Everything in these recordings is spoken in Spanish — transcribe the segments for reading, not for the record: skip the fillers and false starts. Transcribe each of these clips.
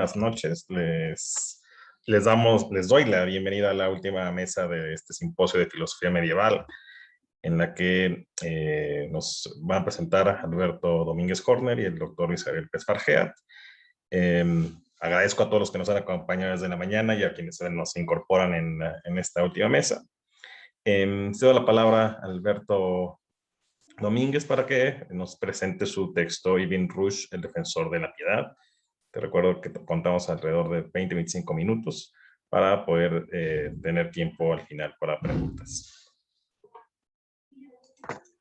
buenas noches. Les doy la bienvenida a la última mesa de este simposio de filosofía medieval, en la que nos van a presentar Alberto Domínguez Horner y el doctor Luis Javier Pérez Farjea. Agradezco a todos los que nos han acompañado desde la mañana y a quienes nos incorporan en esta última mesa. Cedo la palabra a Alberto Domínguez para que nos presente su texto Ibn Rushd, el defensor de la piedad. Te recuerdo que contamos alrededor de 20-25 minutos para poder tener tiempo al final para preguntas.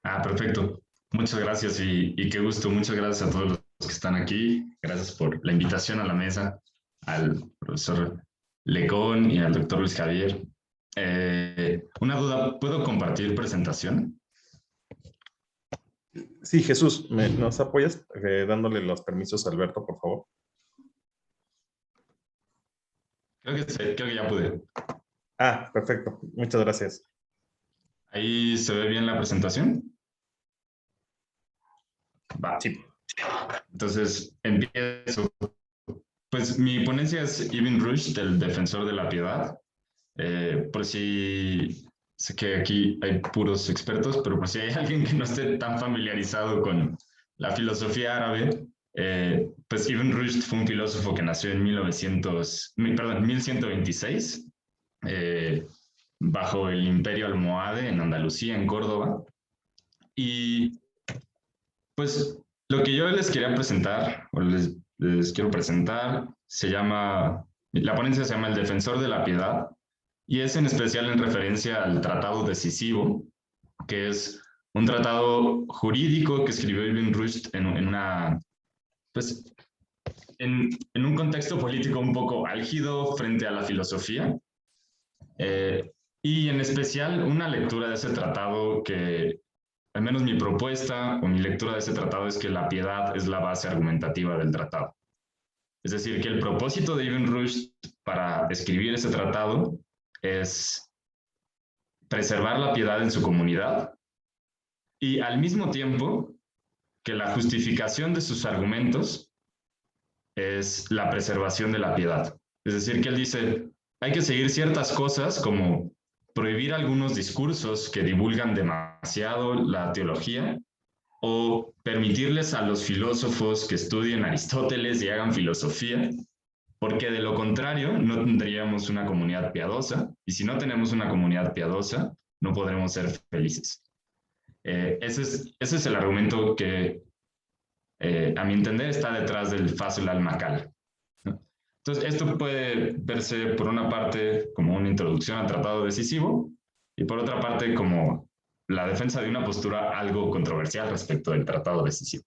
Perfecto. Muchas gracias y qué gusto. Muchas gracias a todos los que están aquí. Gracias por la invitación a la mesa, al profesor Lecón y al doctor Luis Javier. Una duda, ¿puedo compartir presentación? Sí, Jesús, ¿nos apoyas dándole los permisos a Alberto, por favor? Creo que ya pude. Perfecto. Muchas gracias. ¿Ahí se ve bien la presentación? Va. Sí. Entonces, empiezo. Pues mi ponencia es Ibn Rushd, el defensor de la piedad. Por si sé que aquí hay puros expertos, pero por si hay alguien que no esté tan familiarizado con la filosofía árabe, pues Ibn Rushd fue un filósofo que nació en 1126, bajo el Imperio Almohade en Andalucía, en Córdoba. Y pues lo que yo les quería presentar, o les quiero presentar, la ponencia se llama El defensor de la piedad, y es en especial en referencia al Tratado Decisivo, que es un tratado jurídico que escribió Ibn Rushd en un contexto político un poco álgido frente a la filosofía, y en especial una lectura de ese tratado que, al menos mi propuesta o mi lectura de ese tratado es que la piedad es la base argumentativa del tratado. Es decir, que el propósito de Ibn Rushd para escribir ese tratado es preservar la piedad en su comunidad y al mismo tiempo que la justificación de sus argumentos es la preservación de la piedad. Es decir, que él dice, hay que seguir ciertas cosas como prohibir algunos discursos que divulgan demasiado la teología o permitirles a los filósofos que estudien Aristóteles y hagan filosofía, porque de lo contrario no tendríamos una comunidad piadosa, y si no tenemos una comunidad piadosa, no podremos ser felices. Ese es el argumento que, a mi entender, está detrás del Fasl al-Maqal. Entonces, esto puede verse por una parte como una introducción al tratado decisivo y por otra parte como la defensa de una postura algo controversial respecto del tratado decisivo.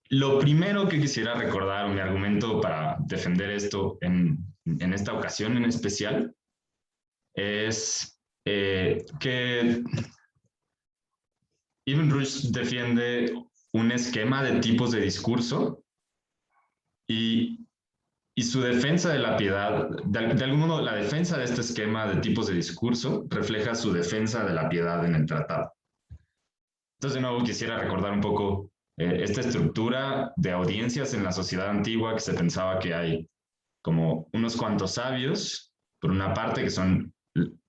Lo primero que quisiera recordar, mi argumento para defender esto en esta ocasión en especial, es que Ibn Rushd defiende un esquema de tipos de discurso y su defensa de la piedad, de algún modo la defensa de este esquema de tipos de discurso refleja su defensa de la piedad en el tratado. Entonces, de nuevo, quisiera recordar un poco esta estructura de audiencias en la sociedad antigua, que se pensaba que hay como unos cuantos sabios, por una parte, que son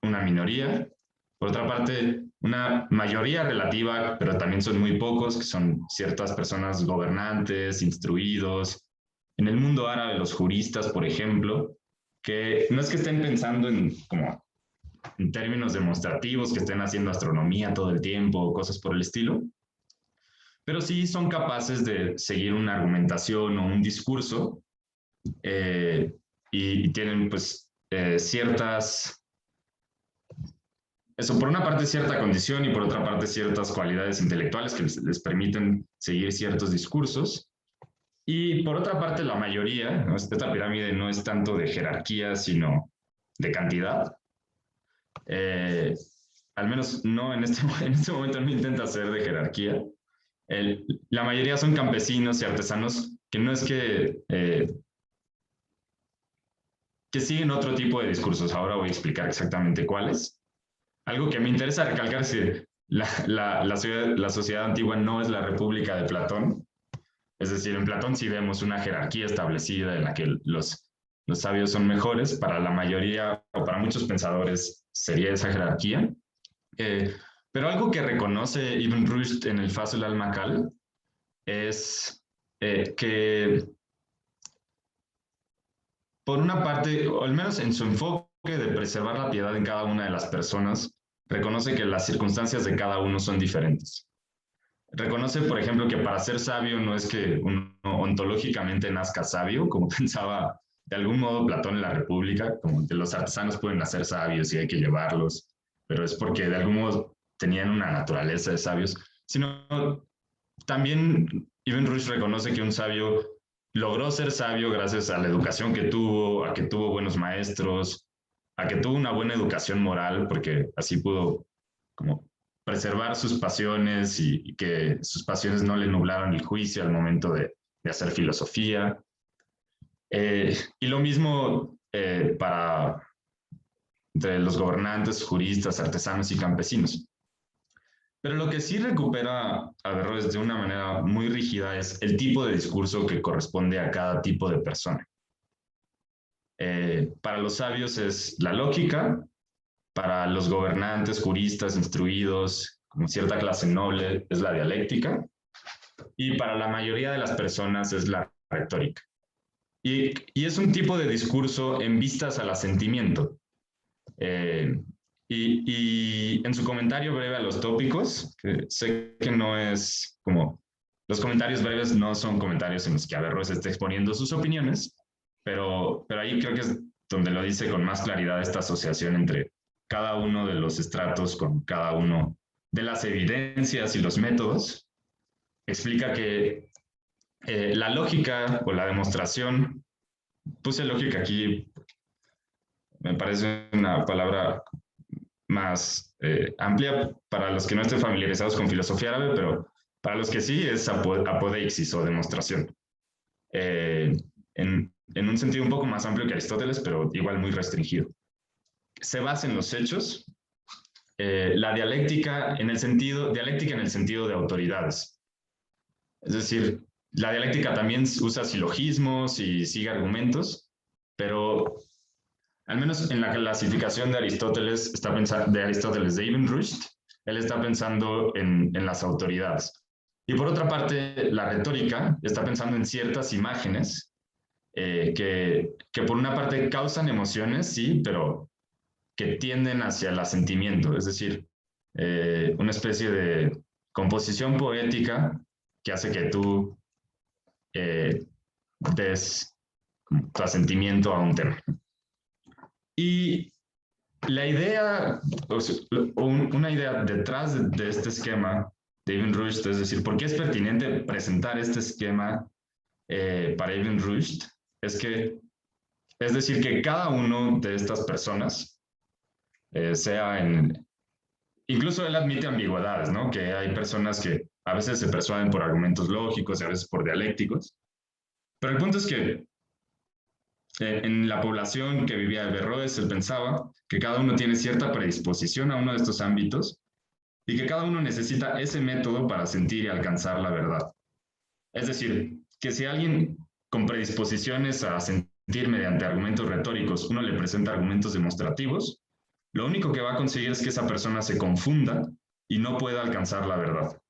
una minoría, por otra parte, una mayoría relativa, pero también son muy pocos, que son ciertas personas gobernantes, instruidos. En el mundo árabe, los juristas, por ejemplo, que no es que estén pensando en términos demostrativos, que estén haciendo astronomía todo el tiempo, cosas por el estilo, pero sí son capaces de seguir una argumentación o un discurso y tienen pues ciertas, por una parte cierta condición y por otra parte ciertas cualidades intelectuales que les permiten seguir ciertos discursos. Y por otra parte, la mayoría, ¿no? Esta pirámide no es tanto de jerarquía, sino de cantidad. Al menos no en este momento no intenta ser de jerarquía. La mayoría son campesinos y artesanos que no es que siguen otro tipo de discursos. Ahora voy a explicar exactamente cuáles. Algo que me interesa recalcar es que la sociedad antigua no es la República de Platón. Es decir, en Platón sí vemos una jerarquía establecida en la que los sabios son mejores. Para la mayoría o para muchos pensadores sería esa jerarquía. Pero algo que reconoce Ibn Rushd en el Fasl al-Maqal es que, por una parte, o al menos en su enfoque de preservar la piedad en cada una de las personas, reconoce que las circunstancias de cada uno son diferentes. Reconoce, por ejemplo, que para ser sabio no es que uno ontológicamente nazca sabio, como pensaba de algún modo Platón en la República, como que los artesanos pueden nacer sabios y hay que llevarlos, pero es porque de algún modo tenían una naturaleza de sabios, sino también Ibn Rushd reconoce que un sabio logró ser sabio gracias a la educación que tuvo, a que tuvo buenos maestros, a que tuvo una buena educación moral, porque así pudo como preservar sus pasiones y que sus pasiones no le nublaron el juicio al momento de hacer filosofía. Y lo mismo para entre los gobernantes, juristas, artesanos y campesinos. Pero lo que sí recupera Averroes de una manera muy rígida es el tipo de discurso que corresponde a cada tipo de persona. Para los sabios es la lógica, para los gobernantes, juristas, instruidos, como cierta clase noble, es la dialéctica, y para la mayoría de las personas es la retórica. Y es un tipo de discurso en vistas al asentimiento. Y en su comentario breve a los tópicos, que sé que no es como, los comentarios breves no son comentarios en los que Averroes esté exponiendo sus opiniones, pero ahí creo que es donde lo dice con más claridad esta asociación entre cada uno de los estratos con cada uno de las evidencias y los métodos. Explica que la lógica o la demostración, puse lógica aquí, me parece una palabra más amplia para los que no estén familiarizados con filosofía árabe, pero para los que sí es apodeixis o demostración. En un sentido un poco más amplio que Aristóteles, pero igual muy restringido. Se basa en los hechos, la dialéctica en el sentido de autoridades. Es decir, la dialéctica también usa silogismos y sigue argumentos, pero al menos en la clasificación de Aristóteles, de Ibn Rushd, él está pensando en las autoridades. Y por otra parte, la retórica está pensando en ciertas imágenes que por una parte causan emociones, sí, pero que tienden hacia el asentimiento, es decir, una especie de composición poética que hace que tú des tu asentimiento a un tema. Y la idea, una idea detrás de este esquema de Ibn Rushd, es decir, ¿por qué es pertinente presentar este esquema para Ibn Rushd? Es decir, que cada uno de estas personas, incluso él admite ambigüedades, ¿no? Que hay personas que a veces se persuaden por argumentos lógicos y a veces por dialécticos, pero el punto es que en la población que vivía Averroes, él pensaba que cada uno tiene cierta predisposición a uno de estos ámbitos y que cada uno necesita ese método para sentir y alcanzar la verdad. Es decir, que si alguien con predisposiciones a sentir mediante argumentos retóricos, uno le presenta argumentos demostrativos, lo único que va a conseguir es que esa persona se confunda y no pueda alcanzar la verdad.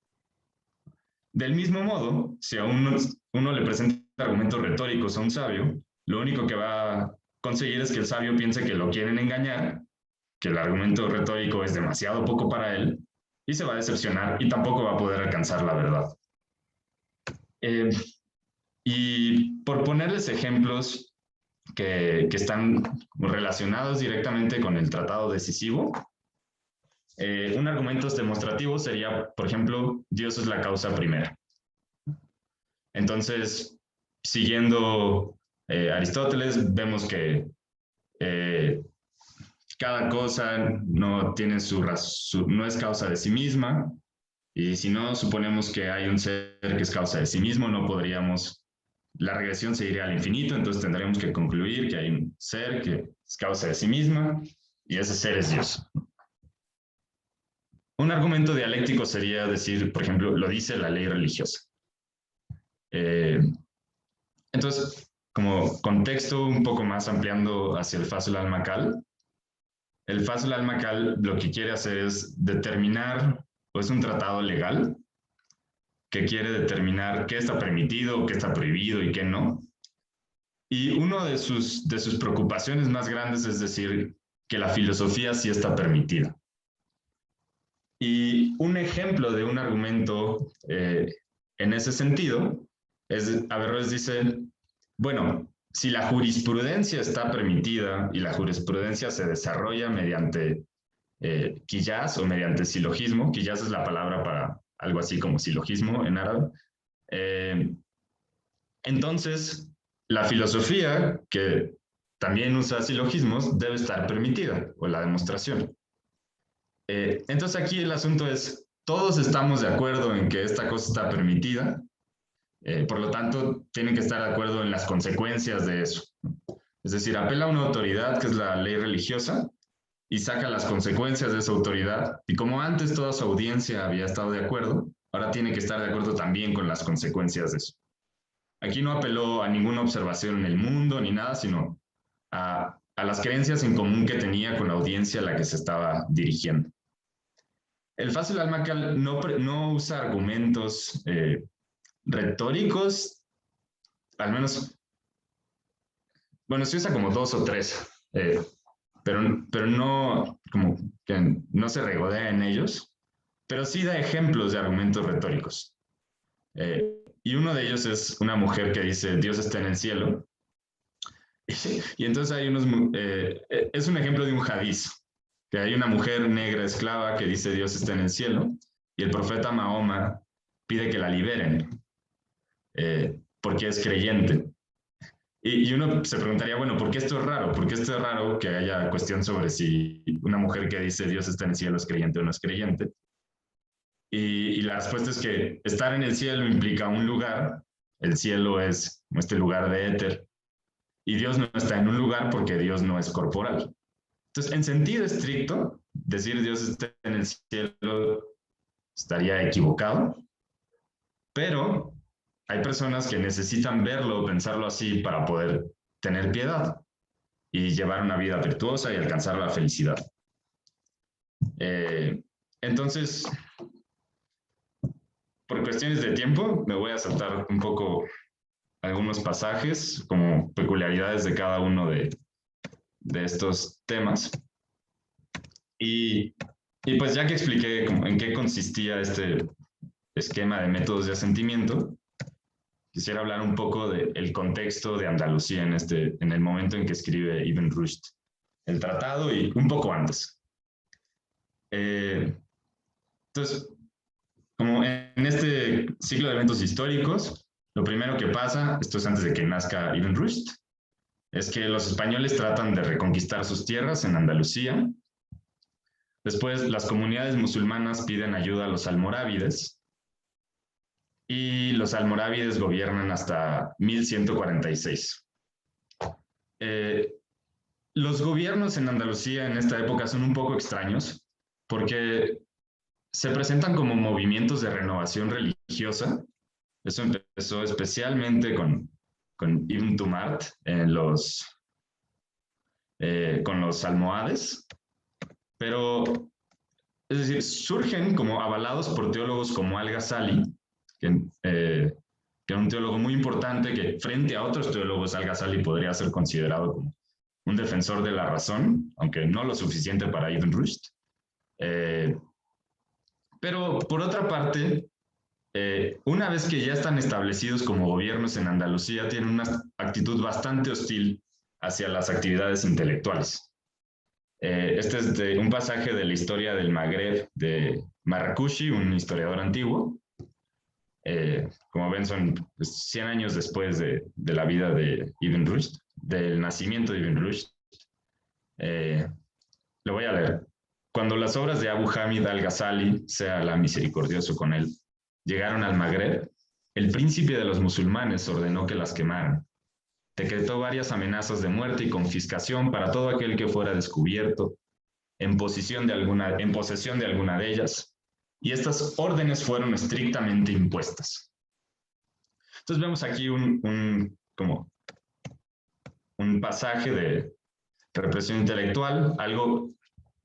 Del mismo modo, si a uno le presenta argumentos retóricos a un sabio, lo único que va a conseguir es que el sabio piense que lo quieren engañar, que el argumento retórico es demasiado poco para él, y se va a decepcionar y tampoco va a poder alcanzar la verdad. Y por ponerles ejemplos que están relacionados directamente con el tratado decisivo, un argumento demostrativo sería, por ejemplo, Dios es la causa primera. Entonces, siguiendo Aristóteles, vemos que cada cosa no es causa de sí misma, y si no suponemos que hay un ser que es causa de sí mismo, la regresión se iría al infinito, entonces tendremos que concluir que hay un ser que es causa de sí misma, y ese ser es Dios. Un argumento dialéctico sería decir, por ejemplo, lo dice la ley religiosa. Entonces, como contexto un poco más ampliando hacia el Fasl al-Makal, el Fasl al-Makal lo que quiere hacer es determinar, o es un tratado legal que quiere determinar qué está permitido, qué está prohibido y qué no. Y una de sus preocupaciones más grandes es decir que la filosofía sí está permitida. Y un ejemplo de un argumento en ese sentido es, Averroes dice, bueno, si la jurisprudencia está permitida y la jurisprudencia se desarrolla mediante quiyas o mediante silogismo, quiyas es la palabra para algo así como silogismo en árabe, entonces la filosofía, que también usa silogismos, debe estar permitida, o la demostración. Entonces aquí el asunto es, todos estamos de acuerdo en que esta cosa está permitida, por lo tanto tienen que estar de acuerdo en las consecuencias de eso. Es decir, apela a una autoridad que es la ley religiosa y saca las consecuencias de esa autoridad, y como antes toda su audiencia había estado de acuerdo, ahora tiene que estar de acuerdo también con las consecuencias de eso. Aquí no apeló a ninguna observación en el mundo ni nada, sino a las creencias en común que tenía con la audiencia a la que se estaba dirigiendo. El Fasl al-Makal no usa argumentos retóricos, al menos, bueno, sí usa como 2 o 3, pero no, como que no se regodea en ellos, pero sí da ejemplos de argumentos retóricos. Y uno de ellos es una mujer que dice, Dios está en el cielo. Y entonces hay es un ejemplo de un hadiz, que hay una mujer negra esclava que dice Dios está en el cielo, y el profeta Mahoma pide que la liberen, porque es creyente. Y uno se preguntaría, bueno, ¿por qué esto es raro? ¿Por qué esto es raro que haya cuestión sobre si una mujer que dice Dios está en el cielo es creyente o no es creyente? Y la respuesta es que estar en el cielo implica un lugar, el cielo es este lugar de éter, y Dios no está en un lugar porque Dios no es corporal. Entonces, en sentido estricto, decir Dios está en el cielo estaría equivocado, pero hay personas que necesitan verlo o pensarlo así para poder tener piedad y llevar una vida virtuosa y alcanzar la felicidad. Entonces, por cuestiones de tiempo, me voy a saltar un poco algunos pasajes como peculiaridades de cada uno de estos temas. Y pues ya que expliqué en qué consistía este esquema de métodos de asentimiento, quisiera hablar un poco del contexto de Andalucía en el momento en que escribe Ibn Rushd el tratado y un poco antes. Entonces, como en este ciclo de eventos históricos, lo primero que pasa, esto es antes de que nazca Ibn Rushd, es que los españoles tratan de reconquistar sus tierras en Andalucía. Después, las comunidades musulmanas piden ayuda a los almorávides y los almorávides gobiernan hasta 1146. Los gobiernos en Andalucía en esta época son un poco extraños porque se presentan como movimientos de renovación religiosa. Eso empezó especialmente con Ibn Tumart con los almohades, pero es decir, surgen como avalados por teólogos como Al-Ghazali, que era un teólogo muy importante que frente a otros teólogos Al-Ghazali podría ser considerado como un defensor de la razón, aunque no lo suficiente para Ibn Rushd. Pero por otra parte, una vez que ya están establecidos como gobiernos en Andalucía, tienen una actitud bastante hostil hacia las actividades intelectuales. Este es un pasaje de la historia del Magreb de Marrakushi, un historiador antiguo. Como ven, son 100 años después de la vida de Ibn Rushd, del nacimiento de Ibn Rushd. Lo voy a leer. Cuando las obras de Abu Hamid al-Ghazali, sea Allah misericordioso con él, llegaron al Magreb, el príncipe de los musulmanes ordenó que las quemaran. Decretó varias amenazas de muerte y confiscación para todo aquel que fuera descubierto en posesión de alguna de ellas, y estas órdenes fueron estrictamente impuestas. Entonces vemos aquí como un pasaje de represión intelectual. Algo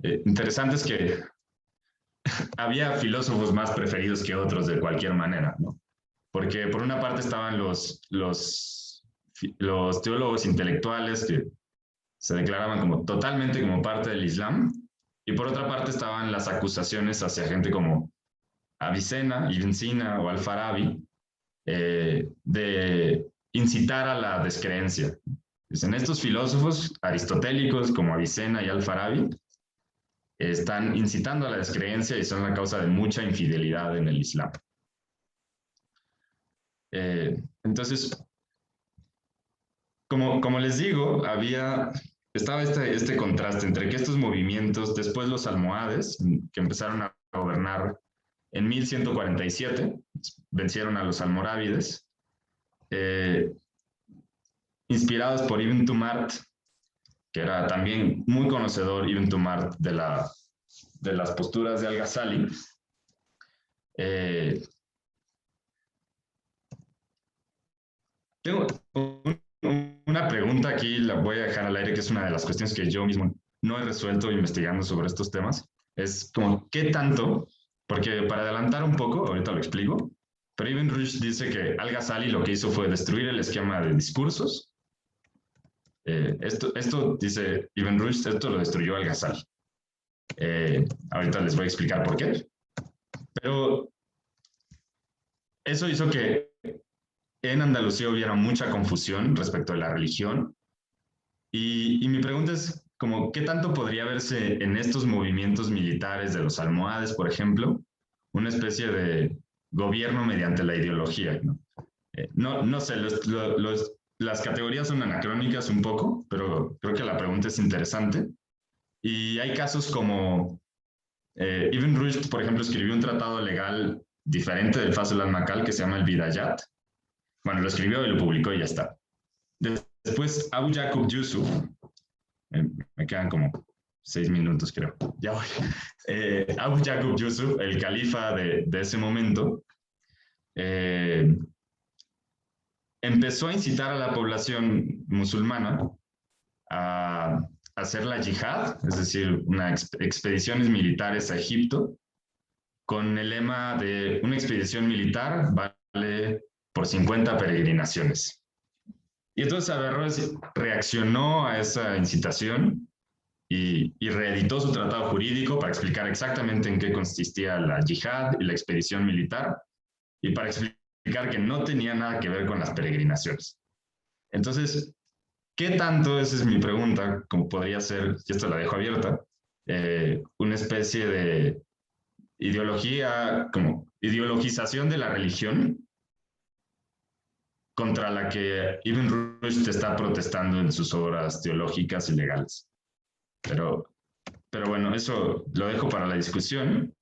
interesante es que había filósofos más preferidos que otros de cualquier manera, ¿no? Porque por una parte estaban los teólogos intelectuales que se declaraban como totalmente como parte del Islam, y por otra parte estaban las acusaciones hacia gente como Avicena, Ibn Sina o Al-Farabi, de incitar a la descreencia. Dicen, estos filósofos aristotélicos como Avicena y Al-Farabi están incitando a la descreencia y son la causa de mucha infidelidad en el Islam. Entonces, como les digo, estaba este contraste entre que estos movimientos, después los almohades, que empezaron a gobernar en 1147, vencieron a los almorávides, inspirados por Ibn Tumart, que era también muy conocedor Ibn Tumart de las posturas de Al-Ghazali. Tengo una pregunta aquí, la voy a dejar al aire, que es una de las cuestiones que yo mismo no he resuelto investigando sobre estos temas. Es como, ¿qué tanto? Porque para adelantar un poco, ahorita lo explico, pero Ibn Rushd dice que Al-Ghazali lo que hizo fue destruir el esquema de discursos. Esto dice Ibn Rushd, esto lo destruyó Al-Ghazali. Ahorita les voy a explicar por qué. Pero eso hizo que en Andalucía hubiera mucha confusión respecto a la religión. Y mi pregunta es, como, ¿qué tanto podría verse en estos movimientos militares de los almohades, por ejemplo, una especie de gobierno mediante la ideología? No sé, las categorías son anacrónicas un poco, pero creo que la pregunta es interesante. Y hay casos como Ibn Rushd, por ejemplo, escribió un tratado legal diferente del Fasl al-Makal que se llama el Bidayat. Bueno, lo escribió y lo publicó y ya está. Después, Abu Yaqub Yusuf, me quedan como 6 minutos, creo. Ya voy. Abu Yaqub Yusuf, el califa de ese momento, empezó a incitar a la población musulmana a hacer la yihad, es decir, expediciones militares a Egipto, con el lema de una expedición militar vale por 50 peregrinaciones. Y entonces Averroes reaccionó a esa incitación y reeditó su tratado jurídico para explicar exactamente en qué consistía la yihad y la expedición militar, y para explicar que no tenía nada que ver con las peregrinaciones. Entonces, ¿qué tanto, esa es mi pregunta, como podría ser, y esto la dejo abierta, una especie de ideología, como ideologización de la religión contra la que Ibn Rushd está protestando en sus obras teológicas y legales? Pero bueno, eso lo dejo para la discusión.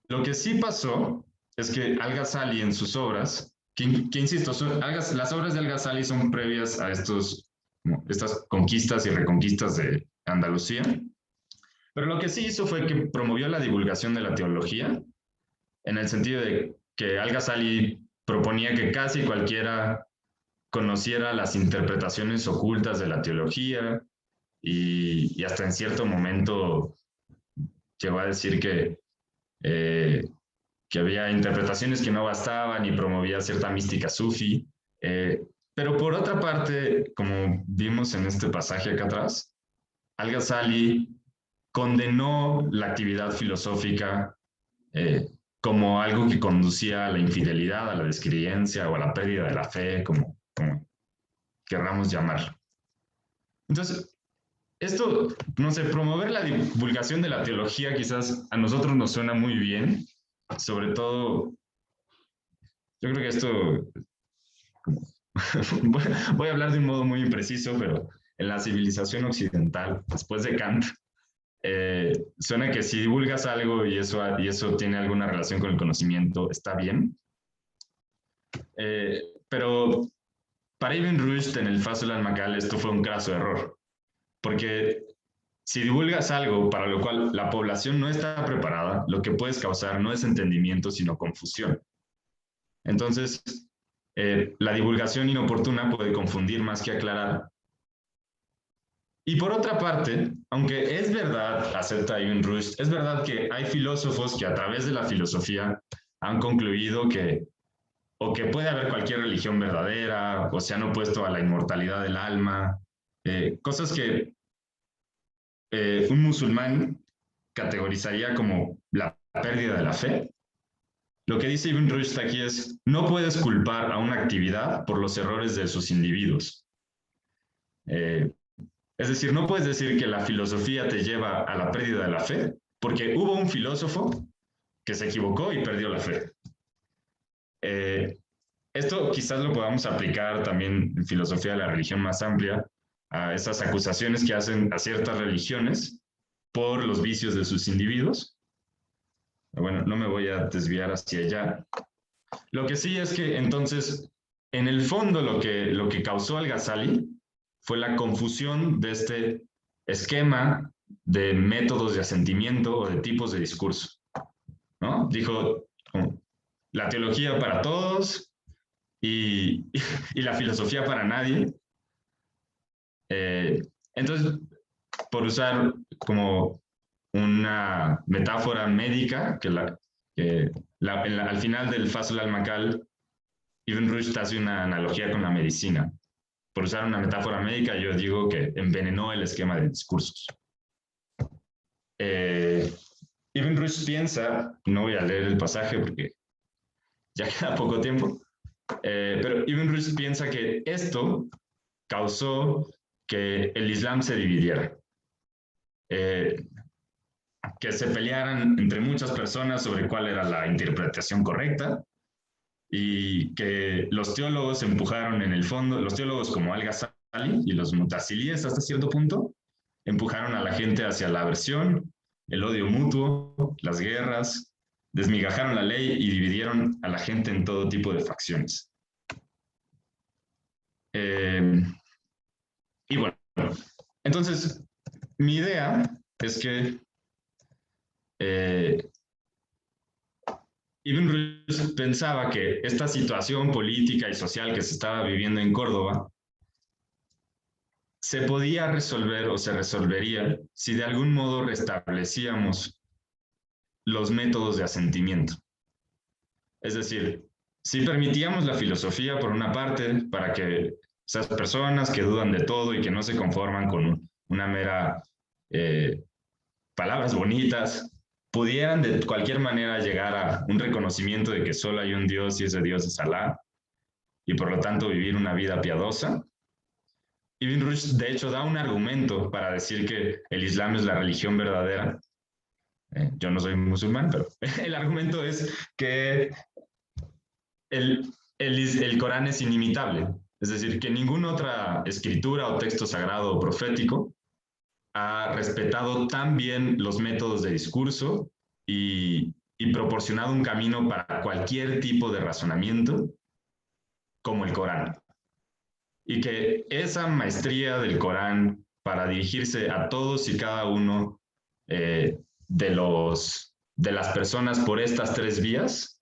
Lo que sí pasó es que Al-Ghazali en sus obras, que insisto, las obras de Al-Ghazali son previas a estas conquistas y reconquistas de Andalucía, pero lo que sí hizo fue que promovió la divulgación de la teología, en el sentido de que Al-Ghazali proponía que casi cualquiera conociera las interpretaciones ocultas de la teología, y hasta en cierto momento llegó a decir que había interpretaciones que no bastaban y promovía cierta mística sufi. Pero por otra parte, como vimos en este pasaje acá atrás, Al-Ghazali condenó la actividad filosófica como algo que conducía a la infidelidad, a la descreencia o a la pérdida de la fe, como querramos llamarlo. Entonces, esto, no sé, promover la divulgación de la teología quizás a nosotros nos suena muy bien, sobre todo, yo creo que esto, voy a hablar de un modo muy impreciso, pero en la civilización occidental, después de Kant, suena que si divulgas algo y eso tiene alguna relación con el conocimiento, está bien. Pero para Ibn Rushd en el Fasl al-Makal esto fue un craso error, porque si divulgas algo para lo cual la población no está preparada, lo que puedes causar no es entendimiento, sino confusión. Entonces, la divulgación inoportuna puede confundir más que aclarar. Y por otra parte, aunque es verdad, acepta Ibn Rushd, es verdad que hay filósofos que a través de la filosofía han concluido que puede haber cualquier religión verdadera, o se han opuesto a la inmortalidad del alma, cosas que un musulmán categorizaría como la pérdida de la fe. Lo que dice Ibn Rushd aquí es, no puedes culpar a una actividad por los errores de sus individuos. Es decir, no puedes decir que la filosofía te lleva a la pérdida de la fe, porque hubo un filósofo que se equivocó y perdió la fe. Esto quizás lo podamos aplicar también en filosofía de la religión más amplia, a esas acusaciones que hacen a ciertas religiones por los vicios de sus individuos. Bueno, no me voy a desviar hacia allá. Lo que sí es que entonces, en el fondo, lo que causó Al-Ghazali fue la confusión de este esquema de métodos de asentimiento o de tipos de discurso, ¿no? Dijo, la teología para todos y la filosofía para nadie. Entonces, por usar como una metáfora médica, al final del Fasl al-Maqal, Ibn Rushd hace una analogía con la medicina. Por usar una metáfora médica, yo digo que envenenó el esquema de discursos. Ibn Rushd piensa, no voy a leer el pasaje porque ya queda poco tiempo, pero Ibn Rushd piensa que esto causó que el Islam se dividiera. Que se pelearan entre muchas personas sobre cuál era la interpretación correcta y que los teólogos empujaron en el fondo, los teólogos como Al-Ghazali y los mutasilíes hasta cierto punto, empujaron a la gente hacia la aversión, el odio mutuo, las guerras, desmigajaron la ley y dividieron a la gente en todo tipo de facciones. Y bueno, entonces mi idea es que Ibn Rushd pensaba que esta situación política y social que se estaba viviendo en Córdoba se podía resolver o se resolvería si de algún modo restablecíamos los métodos de asentimiento. Es decir, si permitíamos la filosofía por una parte para que esas personas que dudan de todo y que no se conforman con una mera palabras bonitas, pudieran de cualquier manera llegar a un reconocimiento de que solo hay un Dios y ese Dios es Alá, y por lo tanto vivir una vida piadosa. Ibn Rushd, de hecho, da un argumento para decir que el Islam es la religión verdadera. Yo no soy musulmán, pero el argumento es que el Corán es inimitable, es decir, que ninguna otra escritura o texto sagrado o profético ha respetado tan bien los métodos de discurso y proporcionado un camino para cualquier tipo de razonamiento como el Corán. Y que esa maestría del Corán para dirigirse a todos y cada uno de las personas por estas tres vías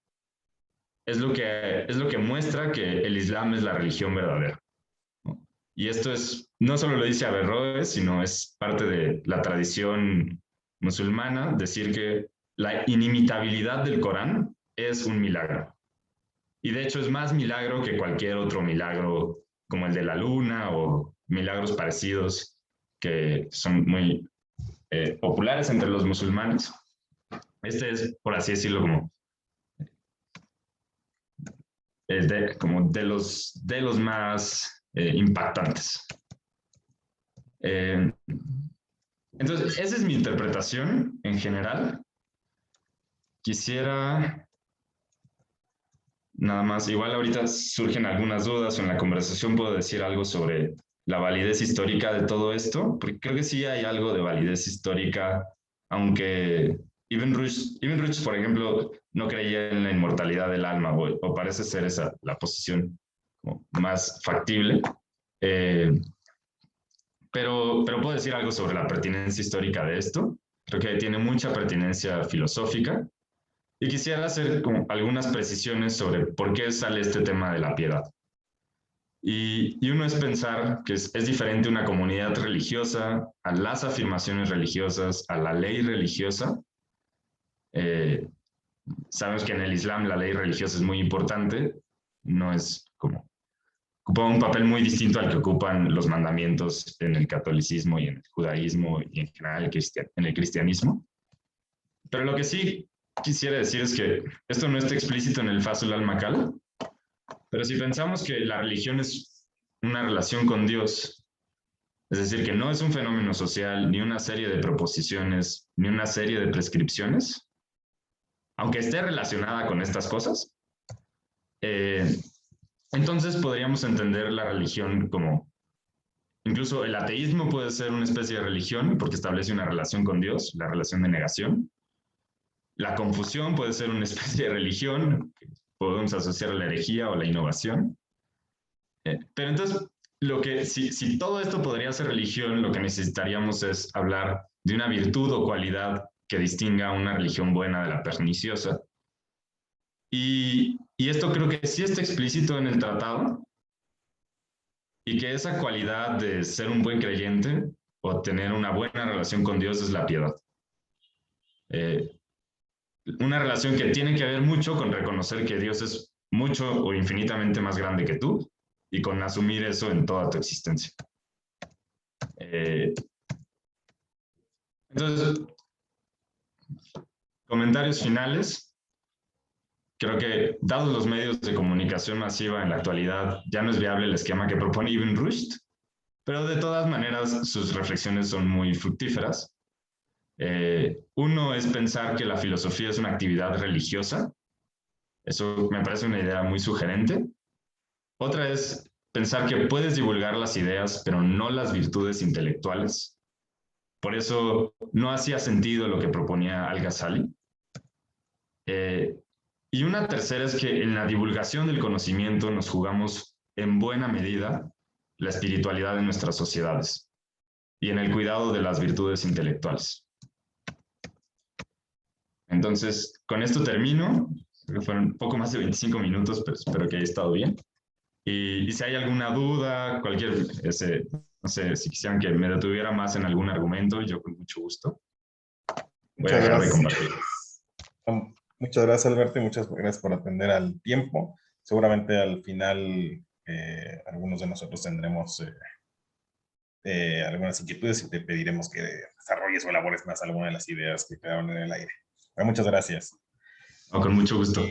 es lo que muestra que el Islam es la religión verdadera. Y esto no solo lo dice Averroes, sino es parte de la tradición musulmana, decir que la inimitabilidad del Corán es un milagro. Y de hecho es más milagro que cualquier otro milagro, como el de la luna o milagros parecidos que son muy populares entre los musulmanes. Este es, por así decirlo, como de los más impactantes. Entonces, esa es mi interpretación en general. Quisiera nada más, igual ahorita surgen algunas dudas o en la conversación puedo decir algo sobre la validez histórica de todo esto, porque creo que sí hay algo de validez histórica, aunque Ibn Rushd, por ejemplo, no creía en la inmortalidad del alma, o parece ser esa la posición más factible. Pero puedo decir algo sobre la pertinencia histórica de esto. Creo que tiene mucha pertinencia filosófica. Y quisiera hacer como algunas precisiones sobre por qué sale este tema de la piedad. Y uno es pensar que es diferente una comunidad religiosa a las afirmaciones religiosas, a la ley religiosa. Sabemos que en el Islam la ley religiosa es muy importante, no es como, ocupa un papel muy distinto al que ocupan los mandamientos en el catolicismo y en el judaísmo y en general en el cristianismo. Pero lo que sí quisiera decir es que esto no está explícito en el Fasul al-Makal, pero si pensamos que la religión es una relación con Dios, es decir, que no es un fenómeno social, ni una serie de proposiciones, ni una serie de prescripciones, aunque esté relacionada con estas cosas, entonces podríamos entender la religión como, incluso el ateísmo puede ser una especie de religión porque establece una relación con Dios, la relación de negación. La confusión puede ser una especie de religión, que podemos asociar a la herejía o la innovación. Pero entonces, si todo esto podría ser religión, lo que necesitaríamos es hablar de una virtud o cualidad que distinga una religión buena de la perniciosa. Y esto creo que sí está explícito en el tratado, y que esa cualidad de ser un buen creyente o tener una buena relación con Dios es la piedad. Una relación que tiene que ver mucho con reconocer que Dios es mucho o infinitamente más grande que tú y con asumir eso en toda tu existencia. Entonces, comentarios finales. Creo que, dados los medios de comunicación masiva en la actualidad, ya no es viable el esquema que propone Ibn Rushd, pero de todas maneras sus reflexiones son muy fructíferas. Uno es pensar que la filosofía es una actividad religiosa. Eso me parece una idea muy sugerente. Otra es pensar que puedes divulgar las ideas, pero no las virtudes intelectuales. Por eso no hacía sentido lo que proponía Al-Ghazali. Y una tercera es que en la divulgación del conocimiento nos jugamos en buena medida la espiritualidad de nuestras sociedades y en el cuidado de las virtudes intelectuales. Entonces, con esto termino. Fueron un poco más de 25 minutos, pero espero que haya estado bien. Y si hay alguna duda, no sé, si quisieran que me detuviera más en algún argumento, yo con mucho gusto voy a Muchas dejar de gracias. compartir. Muchas gracias, Alberto, y muchas gracias por atender al tiempo. Seguramente al final algunos de nosotros tendremos algunas inquietudes y te pediremos que desarrolles o elabores más alguna de las ideas que quedaron en el aire. Bueno, muchas gracias. No, con mucho gusto.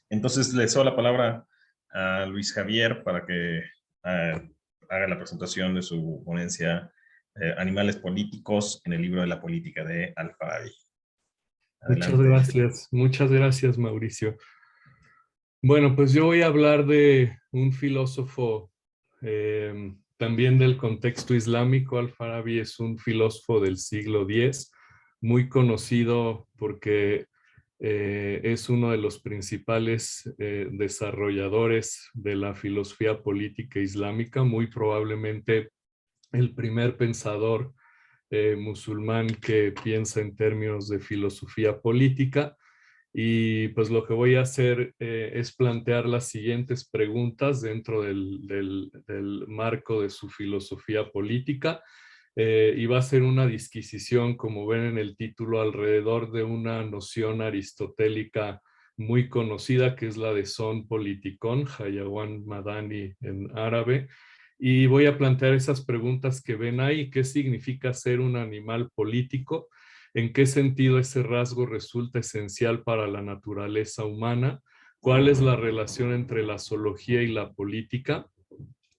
Entonces le cedo la palabra a Luis Javier para que haga la presentación de su ponencia Animales políticos en el libro de la política de Al-Farabi. Muchas gracias, Mauricio. Bueno, pues yo voy a hablar de un filósofo también del contexto islámico. Al-Farabi es un filósofo del siglo X, muy conocido porque es uno de los principales desarrolladores de la filosofía política islámica, muy probablemente el primer pensador musulmán que piensa en términos de filosofía política. Y pues lo que voy a hacer es plantear las siguientes preguntas dentro del marco de su filosofía política. Y va a ser una disquisición, como ven en el título, alrededor de una noción aristotélica muy conocida, que es la de son politikon, Hayawan Madani en árabe. Y voy a plantear esas preguntas que ven ahí. ¿Qué significa ser un animal político? ¿En qué sentido ese rasgo resulta esencial para la naturaleza humana? ¿Cuál es la relación entre la zoología y la política?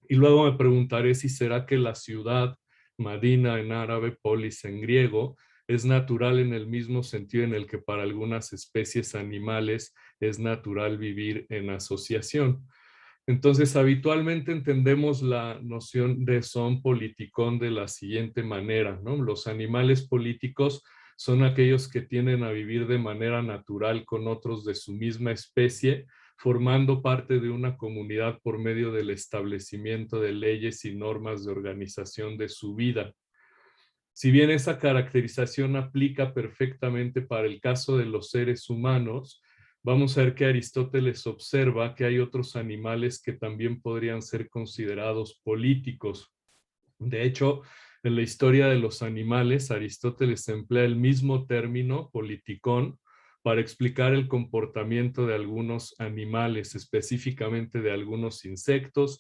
Y luego me preguntaré si será que la ciudad, Madina en árabe, polis en griego, es natural en el mismo sentido en el que para algunas especies animales es natural vivir en asociación. Entonces, habitualmente entendemos la noción de son politikón de la siguiente manera, ¿no? Los animales políticos son aquellos que tienden a vivir de manera natural con otros de su misma especie, formando parte de una comunidad por medio del establecimiento de leyes y normas de organización de su vida. Si bien esa caracterización aplica perfectamente para el caso de los seres humanos, vamos a ver que Aristóteles observa que hay otros animales que también podrían ser considerados políticos. De hecho, en la historia de los animales, Aristóteles emplea el mismo término, politicón, para explicar el comportamiento de algunos animales, específicamente de algunos insectos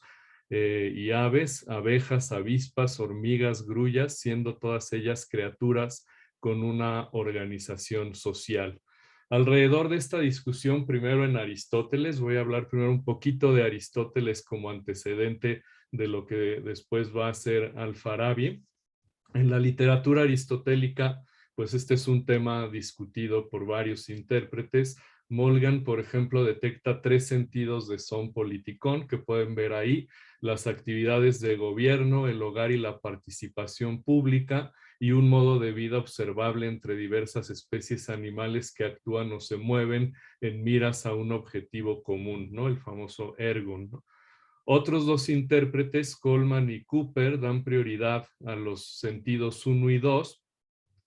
y aves, abejas, avispas, hormigas, grullas, siendo todas ellas criaturas con una organización social. Alrededor de esta discusión, primero en Aristóteles, voy a hablar primero un poquito de Aristóteles como antecedente de lo que después va a ser Al-Farabi. En la literatura aristotélica, pues este es un tema discutido por varios intérpretes. Molgan, por ejemplo, detecta 3 sentidos de son politicón que pueden ver ahí: las actividades de gobierno, el hogar y la participación pública, y un modo de vida observable entre diversas especies animales que actúan o se mueven en miras a un objetivo común, ¿no? El famoso ergon, ¿no? Otros 2 intérpretes, Coleman y Cooper, dan prioridad a los sentidos 1 y 2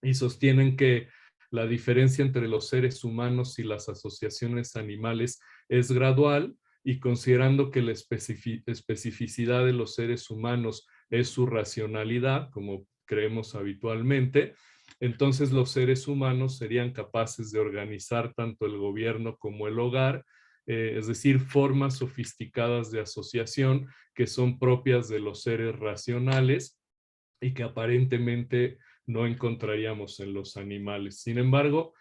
y sostienen que la diferencia entre los seres humanos y las asociaciones animales es gradual, y considerando que la especificidad de los seres humanos es su racionalidad, como creemos habitualmente, entonces los seres humanos serían capaces de organizar tanto el gobierno como el hogar, es decir, formas sofisticadas de asociación que son propias de los seres racionales y que aparentemente no encontraríamos en los animales. Sin embargo,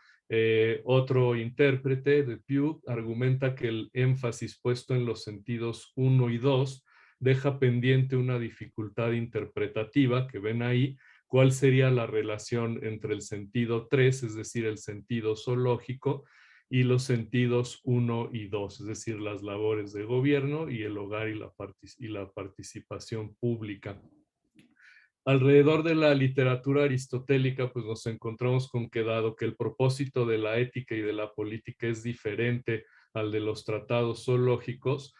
otro intérprete de Pew argumenta que el énfasis puesto en los sentidos 1 y 2 deja pendiente una dificultad interpretativa que ven ahí. ¿Cuál sería la relación entre el sentido 3, es decir, el sentido zoológico, y los sentidos 1 y 2, es decir, las labores de gobierno y el hogar y la participación pública? Alrededor de la literatura aristotélica, pues nos encontramos con que, dado que el propósito de la ética y de la política es diferente al de los tratados zoológicos,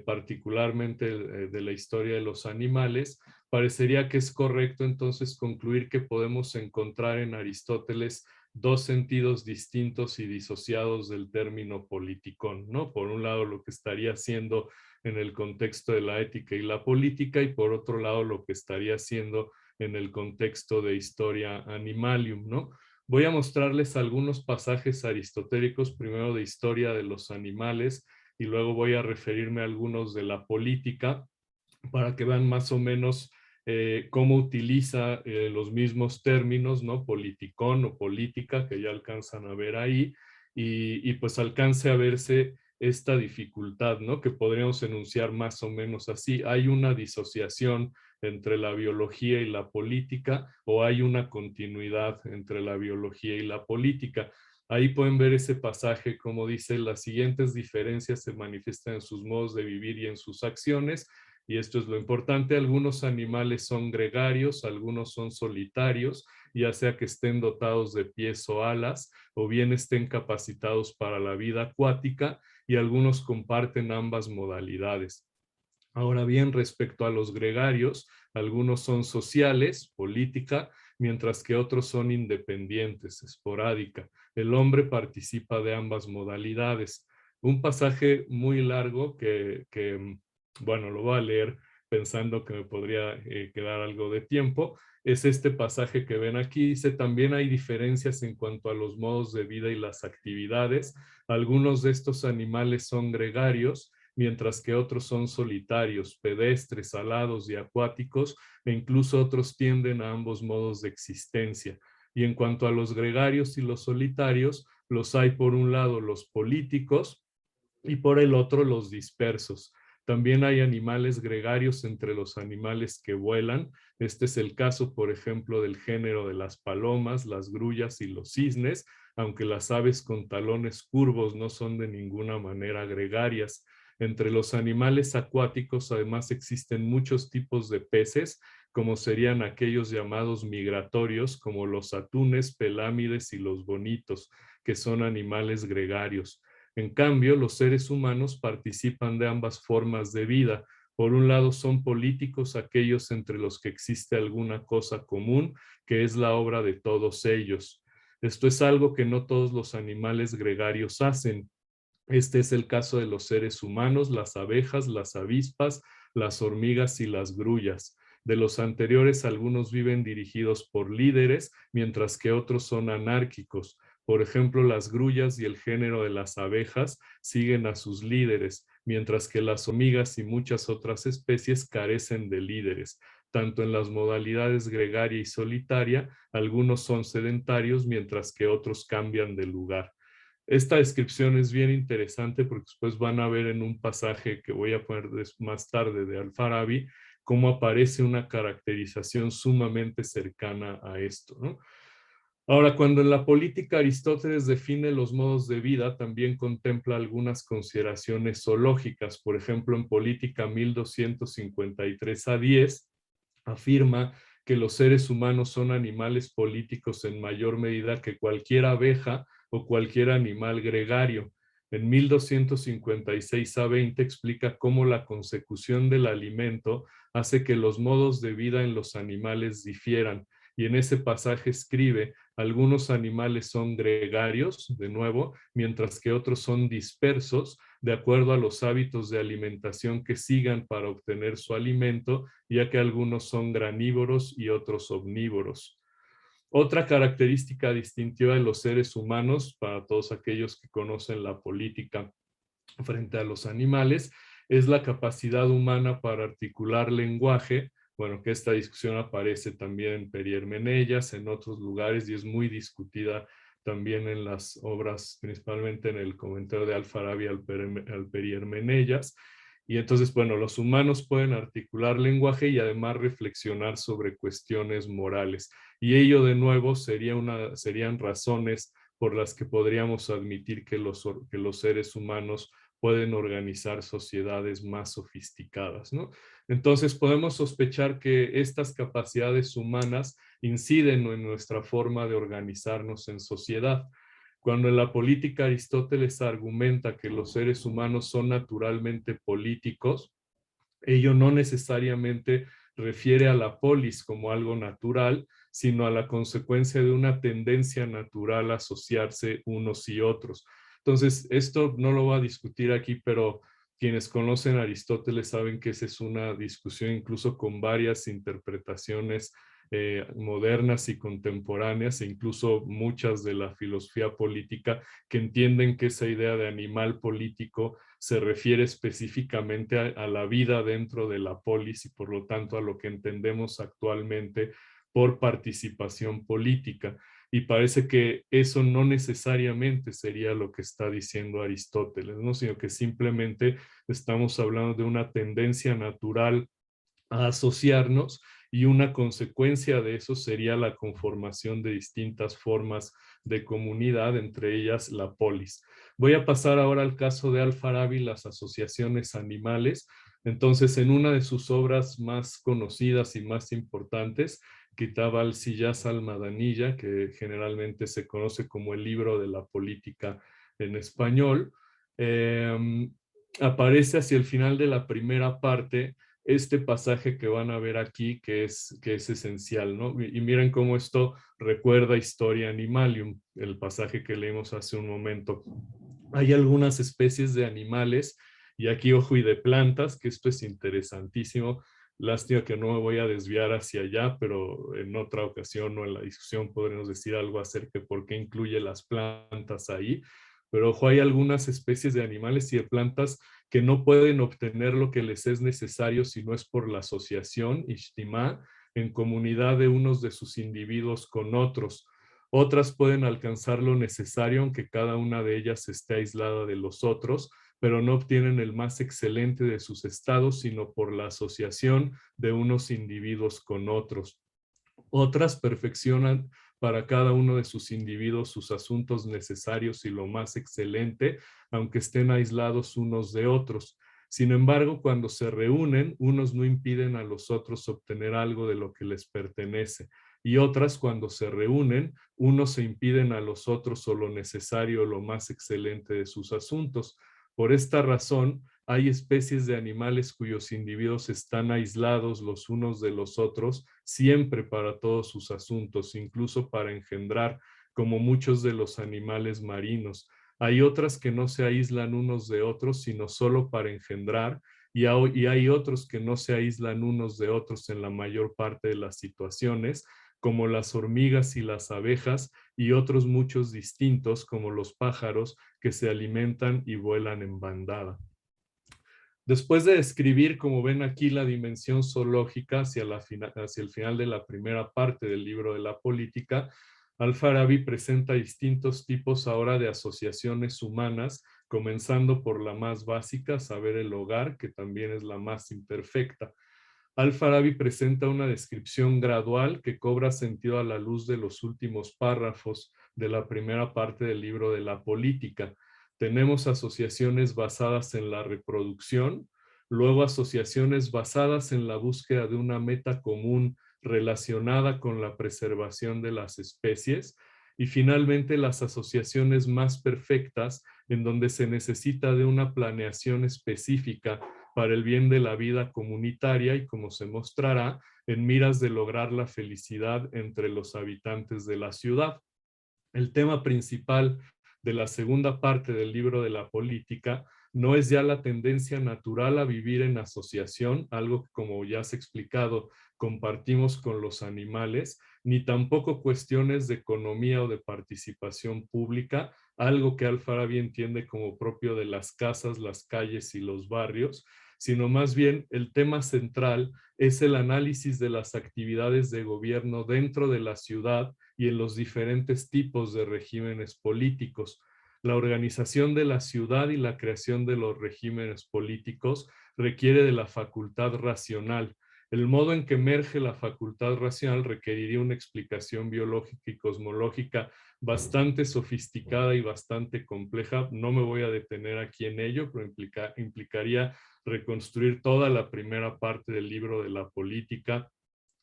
particularmente de la historia de los animales, parecería que es correcto entonces concluir que podemos encontrar en Aristóteles 2 sentidos distintos y disociados del término politicón, ¿no? Por un lado, lo que estaría haciendo en el contexto de la ética y la política, y por otro lado lo que estaría haciendo en el contexto de Historia Animalium, ¿no? Voy a mostrarles algunos pasajes aristotélicos, primero de Historia de los Animales, y luego voy a referirme a algunos de la política, para que vean más o menos cómo utiliza los mismos términos, ¿no? Politicón o política, que ya alcanzan a ver ahí, y pues alcance a verse esta dificultad, ¿no? Que podríamos enunciar más o menos así: hay una disociación entre la biología y la política, o hay una continuidad entre la biología y la política. Ahí pueden ver ese pasaje, como dice: las siguientes diferencias se manifiestan en sus modos de vivir y en sus acciones. Y esto es lo importante: algunos animales son gregarios, algunos son solitarios, ya sea que estén dotados de pies o alas, o bien estén capacitados para la vida acuática, y algunos comparten ambas modalidades. Ahora bien, respecto a los gregarios, algunos son sociales, política, mientras que otros son independientes, esporádica. El hombre participa de ambas modalidades. Un pasaje muy largo que bueno, lo voy a leer pensando que me podría quedar algo de tiempo. Es este pasaje que ven aquí. Dice: también hay diferencias en cuanto a los modos de vida y las actividades. Algunos de estos animales son gregarios, mientras que otros son solitarios, pedestres, alados y acuáticos, e incluso otros tienden a ambos modos de existencia. Y en cuanto a los gregarios y los solitarios, los hay por un lado los políticos y por el otro los dispersos. También hay animales gregarios entre los animales que vuelan. Este es el caso, por ejemplo, del género de las palomas, las grullas y los cisnes, aunque las aves con talones curvos no son de ninguna manera gregarias. Entre los animales acuáticos, además, existen muchos tipos de peces, como serían aquellos llamados migratorios, como los atunes, pelámides y los bonitos, que son animales gregarios. En cambio, los seres humanos participan de ambas formas de vida. Por un lado son políticos aquellos entre los que existe alguna cosa común, que es la obra de todos ellos. Esto es algo que no todos los animales gregarios hacen. Este es el caso de los seres humanos, las abejas, las avispas, las hormigas y las grullas. De los anteriores, algunos viven dirigidos por líderes, mientras que otros son anárquicos. Por ejemplo, las grullas y el género de las abejas siguen a sus líderes, mientras que las hormigas y muchas otras especies carecen de líderes. Tanto en las modalidades gregaria y solitaria, algunos son sedentarios, mientras que otros cambian de lugar. Esta descripción es bien interesante porque después van a ver en un pasaje que voy a poner más tarde de Al-Farabi cómo aparece una caracterización sumamente cercana a esto, ¿no? Ahora, cuando en la política Aristóteles define los modos de vida, también contempla algunas consideraciones zoológicas. Por ejemplo, en Política 1253 a 10, afirma que los seres humanos son animales políticos en mayor medida que cualquier abeja o cualquier animal gregario. En 1256 a 20 explica cómo la consecución del alimento hace que los modos de vida en los animales difieran. Y en ese pasaje escribe, algunos animales son gregarios, de nuevo, mientras que otros son dispersos, de acuerdo a los hábitos de alimentación que sigan para obtener su alimento, ya que algunos son granívoros y otros omnívoros. Otra característica distintiva de los seres humanos, para todos aquellos que conocen la política frente a los animales, es la capacidad humana para articular lenguaje. Bueno, que esta discusión aparece también en Perihermeneias, en otros lugares, y es muy discutida también en las obras, principalmente en el comentario de Al-Farabi al Perihermeneias. Y entonces, bueno, los humanos pueden articular lenguaje y además reflexionar sobre cuestiones morales. Y ello, de nuevo, serían razones por las que podríamos admitir que los seres humanos pueden organizar sociedades más sofisticadas, ¿no? Entonces podemos sospechar que estas capacidades humanas inciden en nuestra forma de organizarnos en sociedad. Cuando en la política Aristóteles argumenta que los seres humanos son naturalmente políticos, ello no necesariamente refiere a la polis como algo natural, sino a la consecuencia de una tendencia natural a asociarse unos y otros. Entonces, esto no lo voy a discutir aquí, pero quienes conocen a Aristóteles saben que esa es una discusión incluso con varias interpretaciones modernas y contemporáneas, e incluso muchas de la filosofía política que entienden que esa idea de animal político se refiere específicamente a la vida dentro de la polis y por lo tanto a lo que entendemos actualmente por participación política. Y parece que eso no necesariamente sería lo que está diciendo Aristóteles, ¿no? Sino que simplemente estamos hablando de una tendencia natural a asociarnos y una consecuencia de eso sería la conformación de distintas formas de comunidad, entre ellas la polis. Voy a pasar ahora al caso de Al-Farabi, las asociaciones animales. Entonces, en una de sus obras más conocidas y más importantes, Kitab al-Siyas al-Madaniyya, que generalmente se conoce como el libro de la política en español, aparece hacia el final de la primera parte este pasaje que van a ver aquí, que es esencial, ¿no? Y miren cómo esto recuerda Historia Animalium, el pasaje que leímos hace un momento. Hay algunas especies de animales, y aquí ojo, y de plantas, que esto es interesantísimo. Lástima que no me voy a desviar hacia allá, pero en otra ocasión o en la discusión podremos decir algo acerca de por qué incluye las plantas ahí. Pero ojo, hay algunas especies de animales y de plantas que no pueden obtener lo que les es necesario si no es por la asociación, Ijtimá, en comunidad de unos de sus individuos con otros. Otras pueden alcanzar lo necesario, aunque cada una de ellas esté aislada de los otros, pero no obtienen el más excelente de sus estados, sino por la asociación de unos individuos con otros. Otras perfeccionan para cada uno de sus individuos sus asuntos necesarios y lo más excelente, aunque estén aislados unos de otros. Sin embargo, cuando se reúnen, unos no impiden a los otros obtener algo de lo que les pertenece. Y otras, cuando se reúnen, unos se impiden a los otros o lo necesario o lo más excelente de sus asuntos. Por esta razón, hay especies de animales cuyos individuos están aislados los unos de los otros siempre para todos sus asuntos, incluso para engendrar, como muchos de los animales marinos. Hay otras que no se aíslan unos de otros, sino solo para engendrar, y hay otros que no se aíslan unos de otros en la mayor parte de las situaciones, como las hormigas y las abejas, y otros muchos distintos, como los pájaros, que se alimentan y vuelan en bandada. Después de describir, como ven aquí, la dimensión zoológica hacia el final de la primera parte del libro de la política, Al-Farabi presenta distintos tipos ahora de asociaciones humanas, comenzando por la más básica, saber el hogar, que también es la más imperfecta. Al-Farabi presenta una descripción gradual que cobra sentido a la luz de los últimos párrafos de la primera parte del libro de la política. Tenemos asociaciones basadas en la reproducción, luego asociaciones basadas en la búsqueda de una meta común relacionada con la preservación de las especies, y finalmente las asociaciones más perfectas en donde se necesita de una planeación específica para el bien de la vida comunitaria y, como se mostrará, en miras de lograr la felicidad entre los habitantes de la ciudad. El tema principal de la segunda parte del libro de la política no es ya la tendencia natural a vivir en asociación, algo que, como ya se ha explicado, compartimos con los animales, ni tampoco cuestiones de economía o de participación pública, algo que Al-Farabi entiende como propio de las casas, las calles y los barrios, sino más bien el tema central es el análisis de las actividades de gobierno dentro de la ciudad y en los diferentes tipos de regímenes políticos. La organización de la ciudad y la creación de los regímenes políticos requiere de la facultad racional. El modo en que emerge la facultad racional requeriría una explicación biológica y cosmológica bastante sofisticada y bastante compleja. No me voy a detener aquí en ello, pero implicaría reconstruir toda la primera parte del libro de la política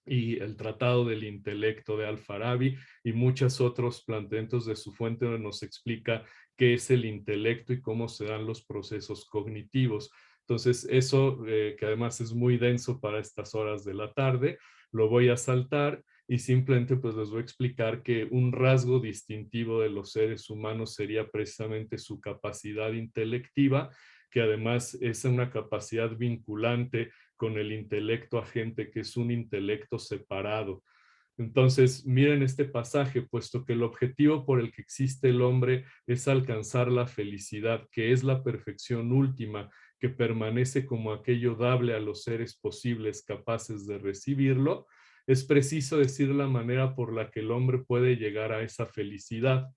y el Tratado del Intelecto de Al-Farabi y muchos otros planteamientos de su fuente donde nos explica qué es el intelecto y cómo se dan los procesos cognitivos. Entonces, eso que además es muy denso para estas horas de la tarde, lo voy a saltar y simplemente pues les voy a explicar que un rasgo distintivo de los seres humanos sería precisamente su capacidad intelectiva, que además es una capacidad vinculante con el intelecto agente, que es un intelecto separado. Entonces, miren este pasaje, puesto que el objetivo por el que existe el hombre es alcanzar la felicidad, que es la perfección última, que permanece como aquello dable a los seres posibles capaces de recibirlo, es preciso decir la manera por la que el hombre puede llegar a esa felicidad.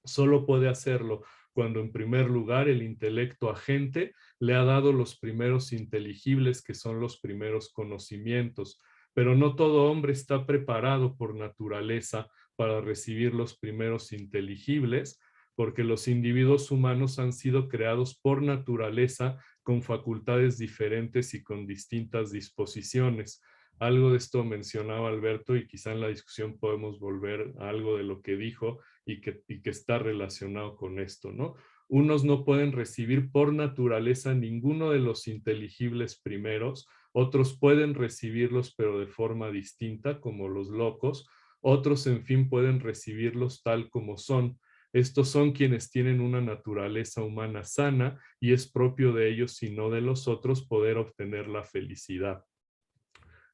Solo puede hacerlo cuando en primer lugar el intelecto agente le ha dado los primeros inteligibles, que son los primeros conocimientos. Pero no todo hombre está preparado por naturaleza para recibir los primeros inteligibles, porque los individuos humanos han sido creados por naturaleza con facultades diferentes y con distintas disposiciones. Algo de esto mencionaba Alberto y quizá en la discusión podemos volver a algo de lo que dijo y que está relacionado con esto, ¿no? Unos no pueden recibir por naturaleza ninguno de los inteligibles primeros, otros pueden recibirlos pero de forma distinta, como los locos, otros en fin pueden recibirlos tal como son. Estos son quienes tienen una naturaleza humana sana y es propio de ellos y no de los otros poder obtener la felicidad.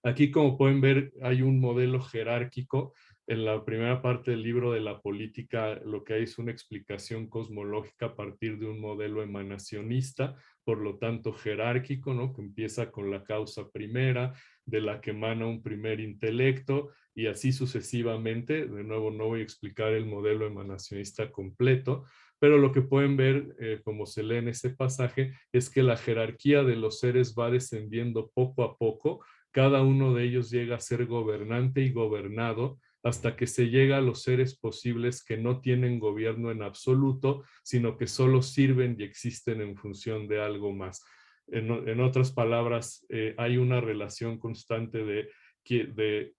Aquí, como pueden ver, hay un modelo jerárquico. En la primera parte del libro de la política, lo que hay es una explicación cosmológica a partir de un modelo emanacionista, por lo tanto jerárquico, ¿no? Que empieza con la causa primera, de la que emana un primer intelecto, y así sucesivamente. De nuevo, no voy a explicar el modelo emanacionista completo, pero lo que pueden ver, como se lee en ese pasaje, es que la jerarquía de los seres va descendiendo poco a poco. Cada uno de ellos llega a ser gobernante y gobernado hasta que se llega a los seres posibles que no tienen gobierno en absoluto, sino que solo sirven y existen en función de algo más. En otras palabras, hay una relación constante de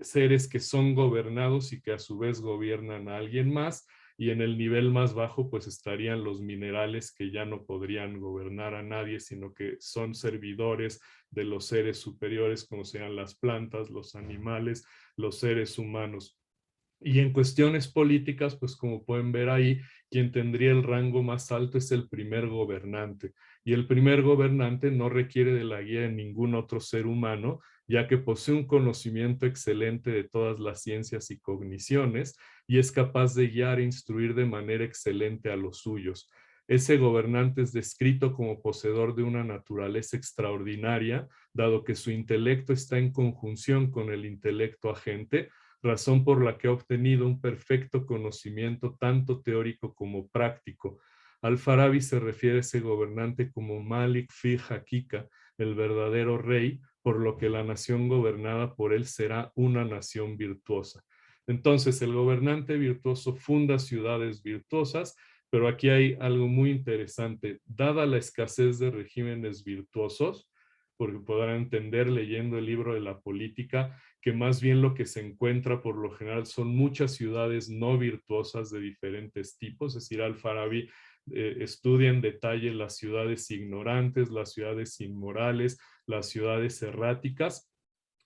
seres que son gobernados y que a su vez gobiernan a alguien más, y en el nivel más bajo pues estarían los minerales que ya no podrían gobernar a nadie, sino que son servidores de los seres superiores, como sean las plantas, los animales, los seres humanos. Y en cuestiones políticas, pues como pueden ver ahí, quien tendría el rango más alto es el primer gobernante. Y el primer gobernante no requiere de la guía de ningún otro ser humano, ya que posee un conocimiento excelente de todas las ciencias y cogniciones y es capaz de guiar e instruir de manera excelente a los suyos. Ese gobernante es descrito como poseedor de una naturaleza extraordinaria, dado que su intelecto está en conjunción con el intelecto agente, razón por la que ha obtenido un perfecto conocimiento tanto teórico como práctico. Al-Farabi se refiere a ese gobernante como Malik fi Hakika, el verdadero rey, por lo que la nación gobernada por él será una nación virtuosa. Entonces, el gobernante virtuoso funda ciudades virtuosas, pero aquí hay algo muy interesante. Dada la escasez de regímenes virtuosos, porque podrán entender leyendo el libro de la política, que más bien lo que se encuentra por lo general son muchas ciudades no virtuosas de diferentes tipos. Es decir, Al-Farabi estudia en detalle las ciudades ignorantes, las ciudades inmorales, las ciudades erráticas,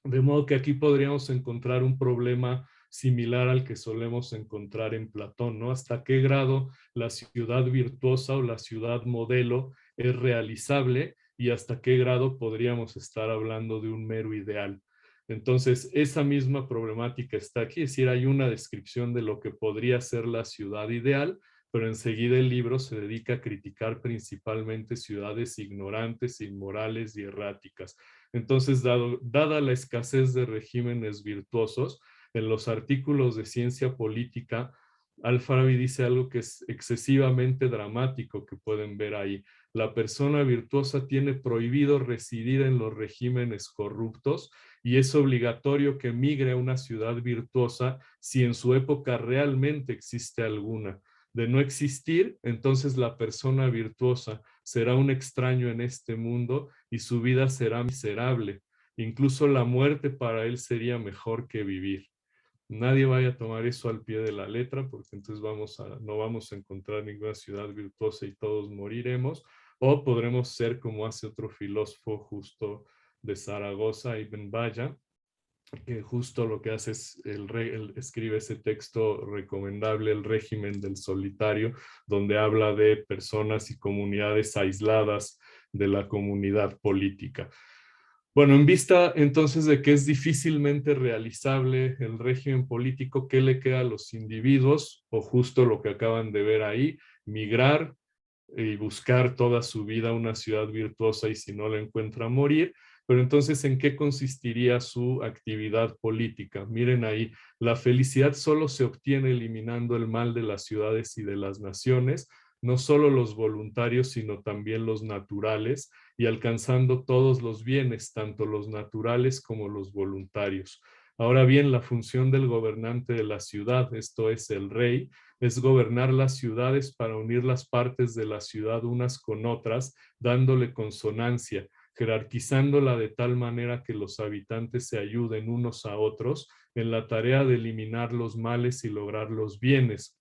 de modo que aquí podríamos encontrar un problema similar al que solemos encontrar en Platón, ¿no? ¿Hasta qué grado la ciudad virtuosa o la ciudad modelo es realizable y hasta qué grado podríamos estar hablando de un mero ideal? Entonces, esa misma problemática está aquí, es decir, hay una descripción de lo que podría ser la ciudad ideal, pero enseguida el libro se dedica a criticar principalmente ciudades ignorantes, inmorales y erráticas. Entonces, dada la escasez de regímenes virtuosos, en los artículos de ciencia política, Al-Farabi dice algo que es excesivamente dramático que pueden ver ahí. La persona virtuosa tiene prohibido residir en los regímenes corruptos y es obligatorio que migre a una ciudad virtuosa si en su época realmente existe alguna. De no existir, entonces la persona virtuosa será un extraño en este mundo y su vida será miserable. Incluso la muerte para él sería mejor que vivir. Nadie vaya a tomar eso al pie de la letra, porque entonces no vamos a encontrar ninguna ciudad virtuosa y todos moriremos, o podremos ser como hace otro filósofo justo de Zaragoza, Ibn Baya, que justo lo que hace es, él escribe ese texto recomendable, El régimen del solitario, donde habla de personas y comunidades aisladas de la comunidad política. Bueno, en vista entonces de que es difícilmente realizable el régimen político, ¿qué le queda a los individuos? O justo lo que acaban de ver ahí, migrar y buscar toda su vida una ciudad virtuosa y si no la encuentra morir. Pero entonces, ¿en qué consistiría su actividad política? Miren ahí, la felicidad solo se obtiene eliminando el mal de las ciudades y de las naciones, no solo los voluntarios, sino también los naturales, y alcanzando todos los bienes, tanto los naturales como los voluntarios. Ahora bien, la función del gobernante de la ciudad, esto es el rey, es gobernar las ciudades para unir las partes de la ciudad unas con otras, dándole consonancia, jerarquizándola de tal manera que los habitantes se ayuden unos a otros en la tarea de eliminar los males y lograr los bienes.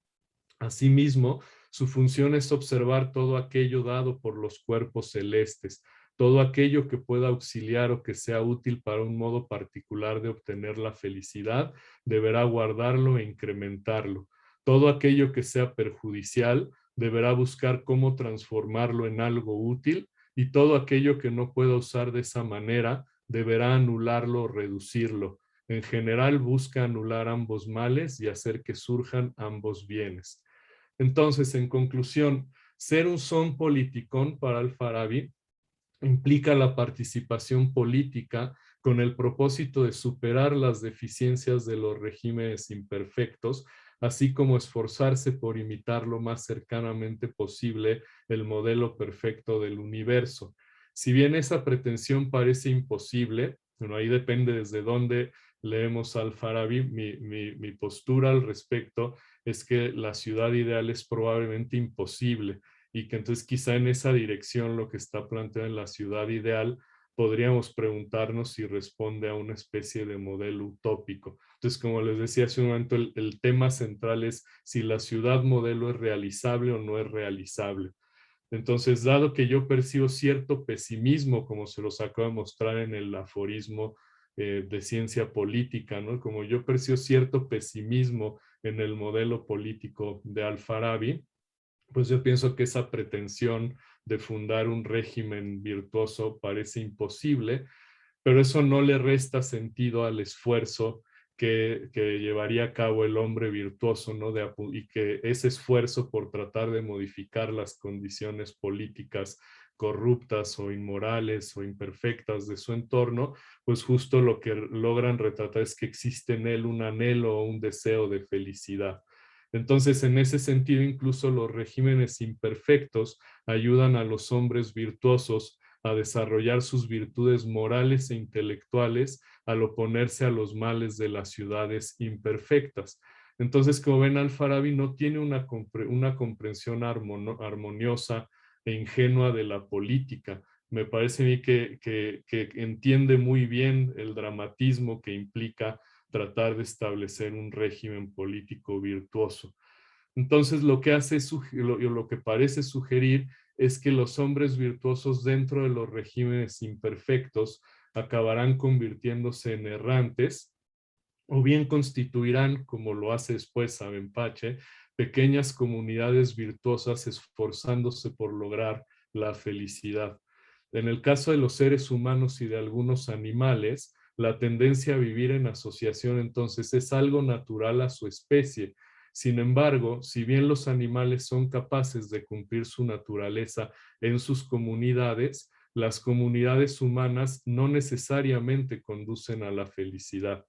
Asimismo, su función es observar todo aquello dado por los cuerpos celestes, todo aquello que pueda auxiliar o que sea útil para un modo particular de obtener la felicidad, deberá guardarlo e incrementarlo. Todo aquello que sea perjudicial, deberá buscar cómo transformarlo en algo útil y todo aquello que no pueda usar de esa manera, deberá anularlo o reducirlo. En general, busca anular ambos males y hacer que surjan ambos bienes. Entonces, en conclusión, ser un son politicón para Al-Farabi implica la participación política con el propósito de superar las deficiencias de los regímenes imperfectos, así como esforzarse por imitar lo más cercanamente posible el modelo perfecto del universo. Si bien esa pretensión parece imposible, bueno, ahí depende desde dónde leemos Al-Farabi, mi postura al respecto es que la ciudad ideal es probablemente imposible y que entonces quizá en esa dirección lo que está planteado en la ciudad ideal podríamos preguntarnos si responde a una especie de modelo utópico. Entonces, como les decía hace un momento, el tema central es si la ciudad modelo es realizable o no es realizable. Entonces, dado que yo percibo cierto pesimismo, como se los acabo de mostrar en el aforismo de ciencia política, ¿no? Como yo percibo cierto pesimismo en el modelo político de Al-Farabi, pues yo pienso que esa pretensión de fundar un régimen virtuoso parece imposible, pero eso no le resta sentido al esfuerzo que llevaría a cabo el hombre virtuoso, ¿no? Y que ese esfuerzo por tratar de modificar las condiciones políticas corruptas o inmorales o imperfectas de su entorno, pues justo lo que logran retratar es que existe en él un anhelo o un deseo de felicidad. Entonces, en ese sentido, incluso los regímenes imperfectos ayudan a los hombres virtuosos a desarrollar sus virtudes morales e intelectuales al oponerse a los males de las ciudades imperfectas. Entonces, como ven, Al-Farabi no tiene una comprensión armoniosa e ingenua de la política. Me parece a mí que entiende muy bien el dramatismo que implica tratar de establecer un régimen político virtuoso. Entonces, lo que hace, lo que parece sugerir es que los hombres virtuosos dentro de los regímenes imperfectos acabarán convirtiéndose en errantes o bien constituirán, como lo hace después Abenpache, pequeñas comunidades virtuosas esforzándose por lograr la felicidad. En el caso de los seres humanos y de algunos animales, la tendencia a vivir en asociación entonces es algo natural a su especie. Sin embargo, si bien los animales son capaces de cumplir su naturaleza en sus comunidades, las comunidades humanas no necesariamente conducen a la felicidad.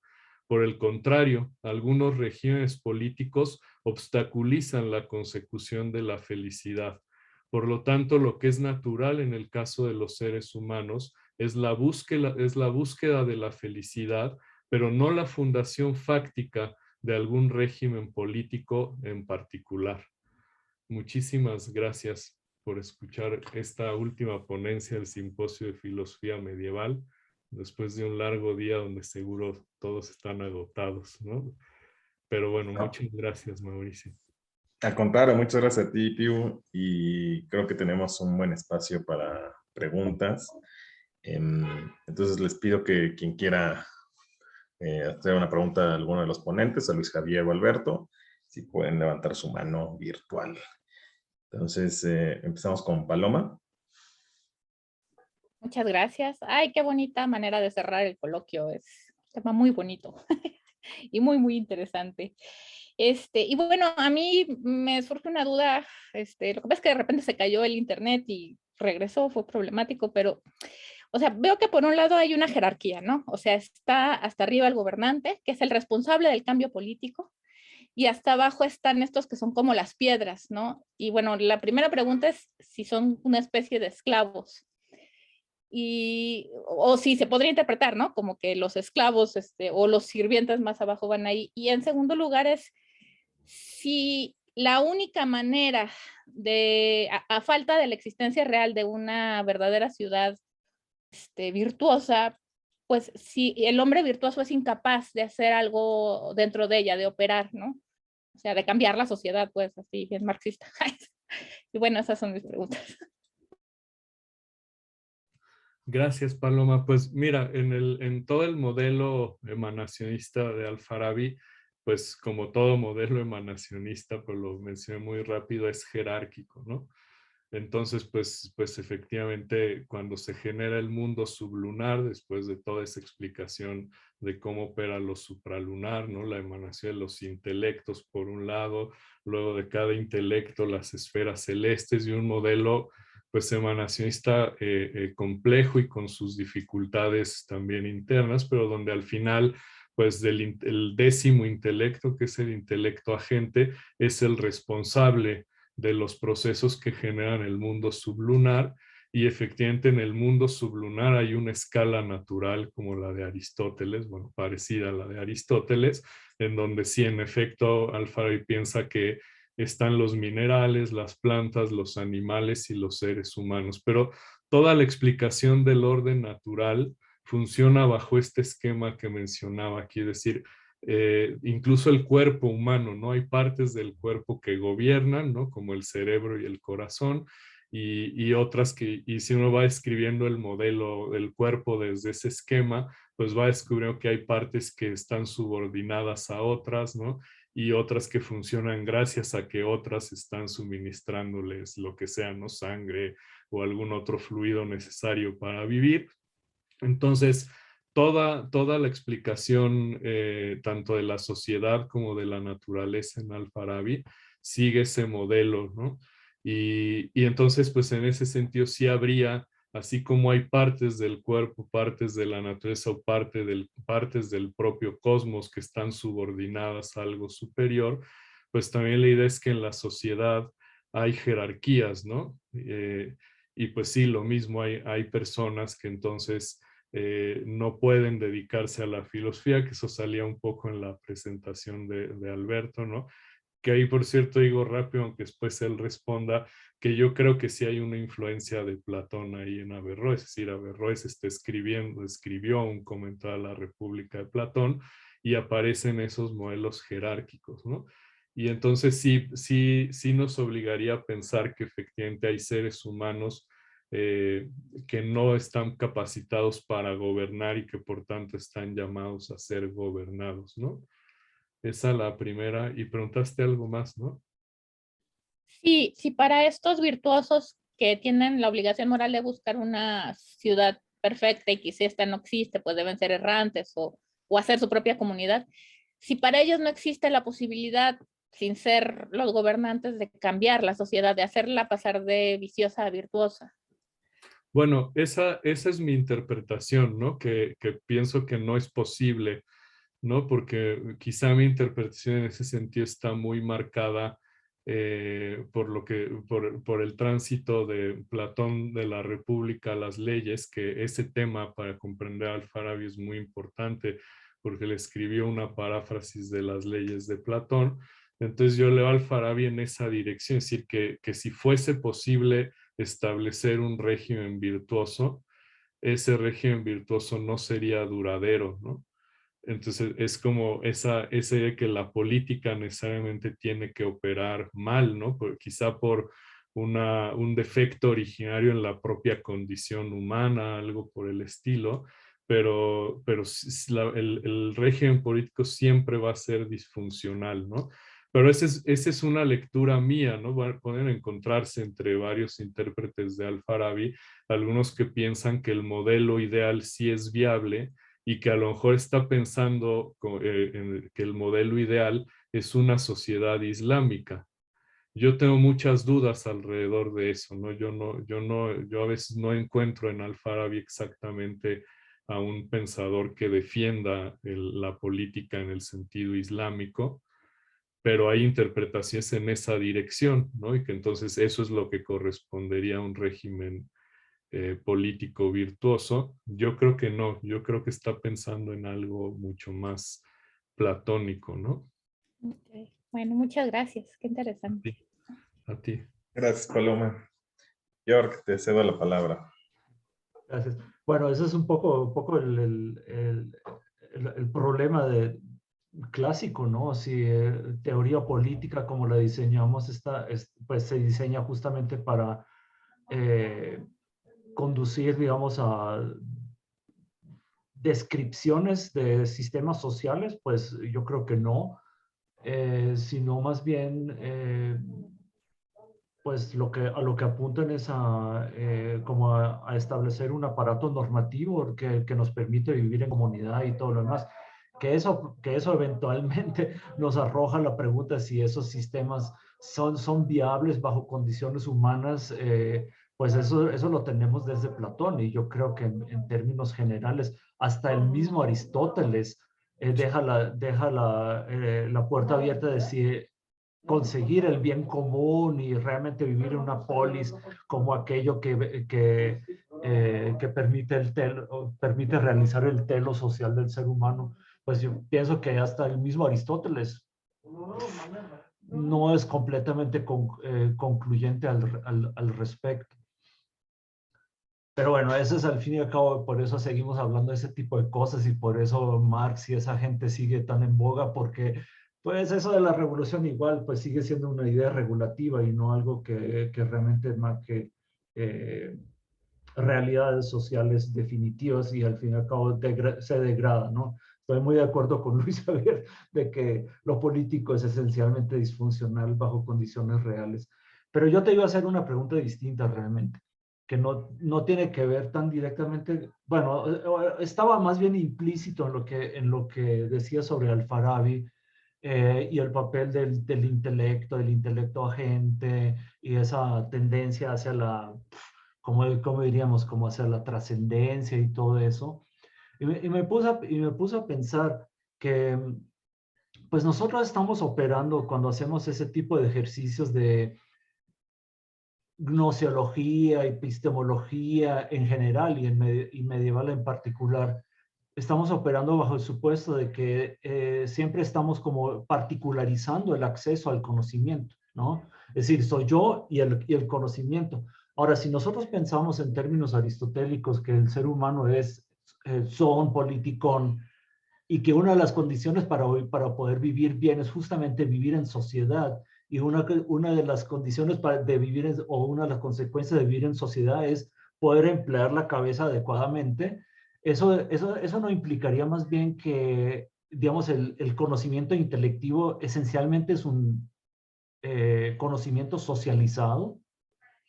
Por el contrario, algunos regímenes políticos obstaculizan la consecución de la felicidad. Por lo tanto, lo que es natural en el caso de los seres humanos es la búsqueda de la felicidad, pero no la fundación fáctica de algún régimen político en particular. Muchísimas gracias por escuchar esta última ponencia del Simposio de Filosofía Medieval, después de un largo día donde seguro todos están agotados, ¿no? Pero bueno, No. muchas gracias, Mauricio. Al contrario, muchas gracias a ti, Piu, y creo que tenemos un buen espacio para preguntas. Entonces les pido que quien quiera hacer una pregunta a alguno de los ponentes, a Luis Javier o Alberto, si pueden levantar su mano virtual. Entonces, empezamos con Paloma. Muchas gracias. Ay, qué bonita manera de cerrar el coloquio. Es un tema muy bonito y muy, muy interesante. Y bueno, a mí me surge una duda. Lo que pasa es que de repente se cayó el internet y regresó, fue problemático, pero, o sea, veo que por un lado hay una jerarquía, ¿no? O sea, está hasta arriba el gobernante, que es el responsable del cambio político, y hasta abajo están estos que son como las piedras, ¿no? Y bueno, la primera pregunta es si son una especie de esclavos. O si se podría interpretar, ¿no? Como que los esclavos o los sirvientes más abajo van ahí. Y en segundo lugar es si la única manera a falta de la existencia real de una verdadera ciudad virtuosa, pues si el hombre virtuoso es incapaz de hacer algo dentro de ella, de operar, ¿no? O sea, de cambiar la sociedad, pues así, bien marxista. Y bueno, esas son mis preguntas. Gracias, Paloma. Pues mira, en todo el modelo emanacionista de Al-Farabi, pues como todo modelo emanacionista, pues lo mencioné muy rápido, es jerárquico, ¿no? Entonces, pues efectivamente, cuando se genera el mundo sublunar, después de toda esa explicación de cómo opera lo supralunar, ¿no? La emanación de los intelectos por un lado, luego de cada intelecto las esferas celestes y un modelo pues emanacionista complejo y con sus dificultades también internas, pero donde al final pues el décimo intelecto, que es el intelecto agente, es el responsable de los procesos que generan el mundo sublunar, y efectivamente en el mundo sublunar hay una escala natural como la de Aristóteles, bueno, parecida a la de Aristóteles, en donde sí, en efecto, Al-Farabi piensa que están los minerales, las plantas, los animales y los seres humanos. Pero toda la explicación del orden natural funciona bajo este esquema que mencionaba aquí, es decir, incluso el cuerpo humano, ¿no? Hay partes del cuerpo que gobiernan, ¿no? Como el cerebro y el corazón, y otras que, y si uno va escribiendo el modelo del cuerpo desde ese esquema, pues va descubriendo que hay partes que están subordinadas a otras, ¿no? Y otras que funcionan gracias a que otras están suministrándoles lo que sea, ¿no? Sangre o algún otro fluido necesario para vivir. Entonces, toda la explicación, tanto de la sociedad como de la naturaleza en Al-Farabi, sigue ese modelo, ¿no? Y entonces, pues en ese sentido sí habría, así como hay partes del cuerpo, partes de la naturaleza o partes del propio cosmos que están subordinadas a algo superior, pues también la idea es que en la sociedad hay jerarquías, ¿no? Y pues sí, lo mismo, hay personas que entonces no pueden dedicarse a la filosofía, que eso salía un poco en la presentación de Alberto, ¿no? Que ahí, por cierto, digo rápido, aunque después él responda, que yo creo que sí hay una influencia de Platón ahí en Averroes, es decir, Averroes escribió un comentario a la República de Platón y aparecen esos modelos jerárquicos, ¿no? Y entonces sí nos obligaría a pensar que efectivamente hay seres humanos que no están capacitados para gobernar y que por tanto están llamados a ser gobernados, ¿no? Esa la primera. Y preguntaste algo más, ¿no? Sí, sí, para estos virtuosos que tienen la obligación moral de buscar una ciudad perfecta y que si esta no existe, pues deben ser errantes o hacer su propia comunidad. Si para ellos no existe la posibilidad, sin ser los gobernantes, de cambiar la sociedad, de hacerla pasar de viciosa a virtuosa. Bueno, esa es mi interpretación, ¿no? Que pienso que no es posible, ¿no? Porque quizá mi interpretación en ese sentido está muy marcada por el tránsito de Platón de la República a las leyes, que ese tema para comprender al Farabi es muy importante, porque le escribió una paráfrasis de las leyes de Platón. Entonces yo leo al Farabi en esa dirección, es decir, que si fuese posible establecer un régimen virtuoso, ese régimen virtuoso no sería duradero, ¿no? Entonces es como ese de que la política necesariamente tiene que operar mal, ¿no? Quizá por un defecto originario en la propia condición humana, algo por el estilo, pero el régimen político siempre va a ser disfuncional, ¿no? Pero esa es una lectura mía, ¿no? Pueden encontrarse entre varios intérpretes de Al-Farabi, algunos que piensan que el modelo ideal sí es viable, y que a lo mejor está pensando en que el modelo ideal es una sociedad islámica. Yo tengo muchas dudas alrededor de eso, ¿no? Yo a veces no encuentro en Al-Farabi exactamente a un pensador que defienda la política en el sentido islámico, pero hay interpretaciones en esa dirección, ¿no? Y que entonces eso es lo que correspondería a un régimen político virtuoso. Yo creo que no, yo creo que está pensando en algo mucho más platónico, ¿no? Okay. Bueno, muchas gracias, qué A interesante. ti, a ti. Gracias, Paloma. York, te cedo la palabra. Gracias. Bueno, ese es un poco el problema clásico, ¿no? Si teoría política como la diseñamos, pues se diseña justamente para conducir, digamos, a descripciones de sistemas sociales, pues yo creo que no, sino más bien pues a lo que apuntan es como a establecer un aparato normativo que nos permite vivir en comunidad y todo lo demás. Que eso eventualmente nos arroja la pregunta si esos sistemas son viables bajo condiciones humanas, pues eso lo tenemos desde Platón, y yo creo que en términos generales hasta el mismo Aristóteles deja la puerta abierta de si conseguir el bien común y realmente vivir en una polis como aquello que permite realizar el telo social del ser humano. Pues yo pienso que hasta el mismo Aristóteles no es completamente concluyente al respecto. Pero bueno, eso es al fin y al cabo, por eso seguimos hablando de ese tipo de cosas y por eso Marx y esa gente sigue tan en boga, porque pues eso de la revolución igual pues sigue siendo una idea regulativa y no algo que realmente marque eh, realidades sociales definitivas y al fin y al cabo se degrada, ¿no? Estoy muy de acuerdo con Luis Javier de que lo político es esencialmente disfuncional bajo condiciones reales. Pero yo te iba a hacer una pregunta distinta realmente, que no tiene que ver tan directamente, bueno, estaba más bien implícito en lo que decía sobre Al-Farabi y el papel del intelecto agente y esa tendencia hacia la como diríamos, como hacia la trascendencia y todo eso. Y me puse a pensar que pues nosotros estamos operando cuando hacemos ese tipo de ejercicios de gnoseología, epistemología en general y medieval en particular, estamos operando bajo el supuesto de que siempre estamos como particularizando el acceso al conocimiento, ¿no? Es decir, soy yo y el conocimiento. Ahora, si nosotros pensamos en términos aristotélicos que el ser humano es son politicón y que una de las condiciones para poder vivir bien es justamente vivir en sociedad y una de las condiciones de vivir o una de las consecuencias de vivir en sociedad es poder emplear la cabeza adecuadamente. Eso no implicaría más bien que, digamos, el conocimiento intelectivo esencialmente es un conocimiento socializado.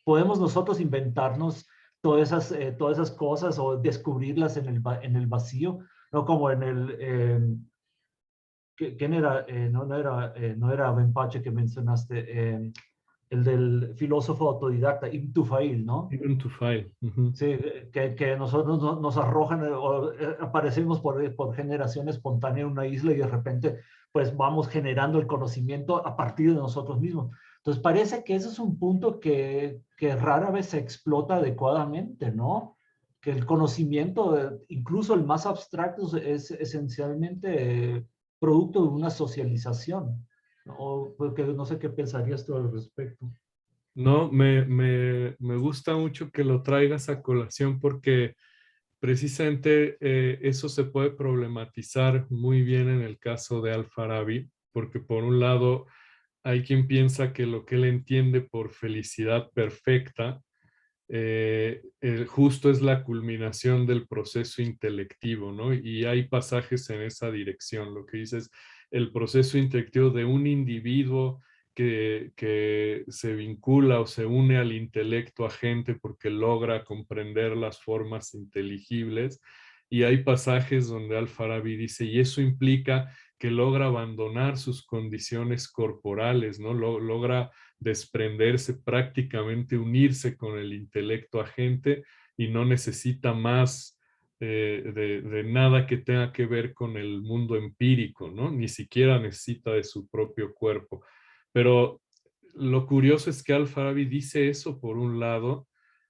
Podemos nosotros inventarnos todas esas cosas o descubrirlas en el vacío, no como en el... ¿quién era? No era Benpache que mencionaste, el del filósofo autodidacta, Ibn Tufail, ¿no? Even to file. Sí, que nosotros nos arrojan o aparecemos por generación espontánea en una isla y de repente pues vamos generando el conocimiento a partir de nosotros mismos. Entonces parece que ese es un punto que rara vez se explota adecuadamente, ¿no? Que el conocimiento, incluso el más abstracto, es esencialmente producto de una socialización, ¿no? Porque no sé qué pensarías tú al respecto. No, me gusta mucho que lo traigas a colación porque precisamente eso se puede problematizar muy bien en el caso de Al-Farabi, porque por un lado hay quien piensa que lo que él entiende por felicidad perfecta justo es la culminación del proceso intelectivo, ¿no? Y hay pasajes en esa dirección. Lo que dice es el proceso intelectivo de un individuo que se vincula o se une al intelecto agente porque logra comprender las formas inteligibles. Y hay pasajes donde Al-Farabi dice, y eso implica que logra abandonar sus condiciones corporales, ¿no? Logra desprenderse, prácticamente unirse con el intelecto agente y no necesita más de nada que tenga que ver con el mundo empírico, ¿no? Ni siquiera necesita de su propio cuerpo. Pero lo curioso es que Al-Farabi dice eso por un lado,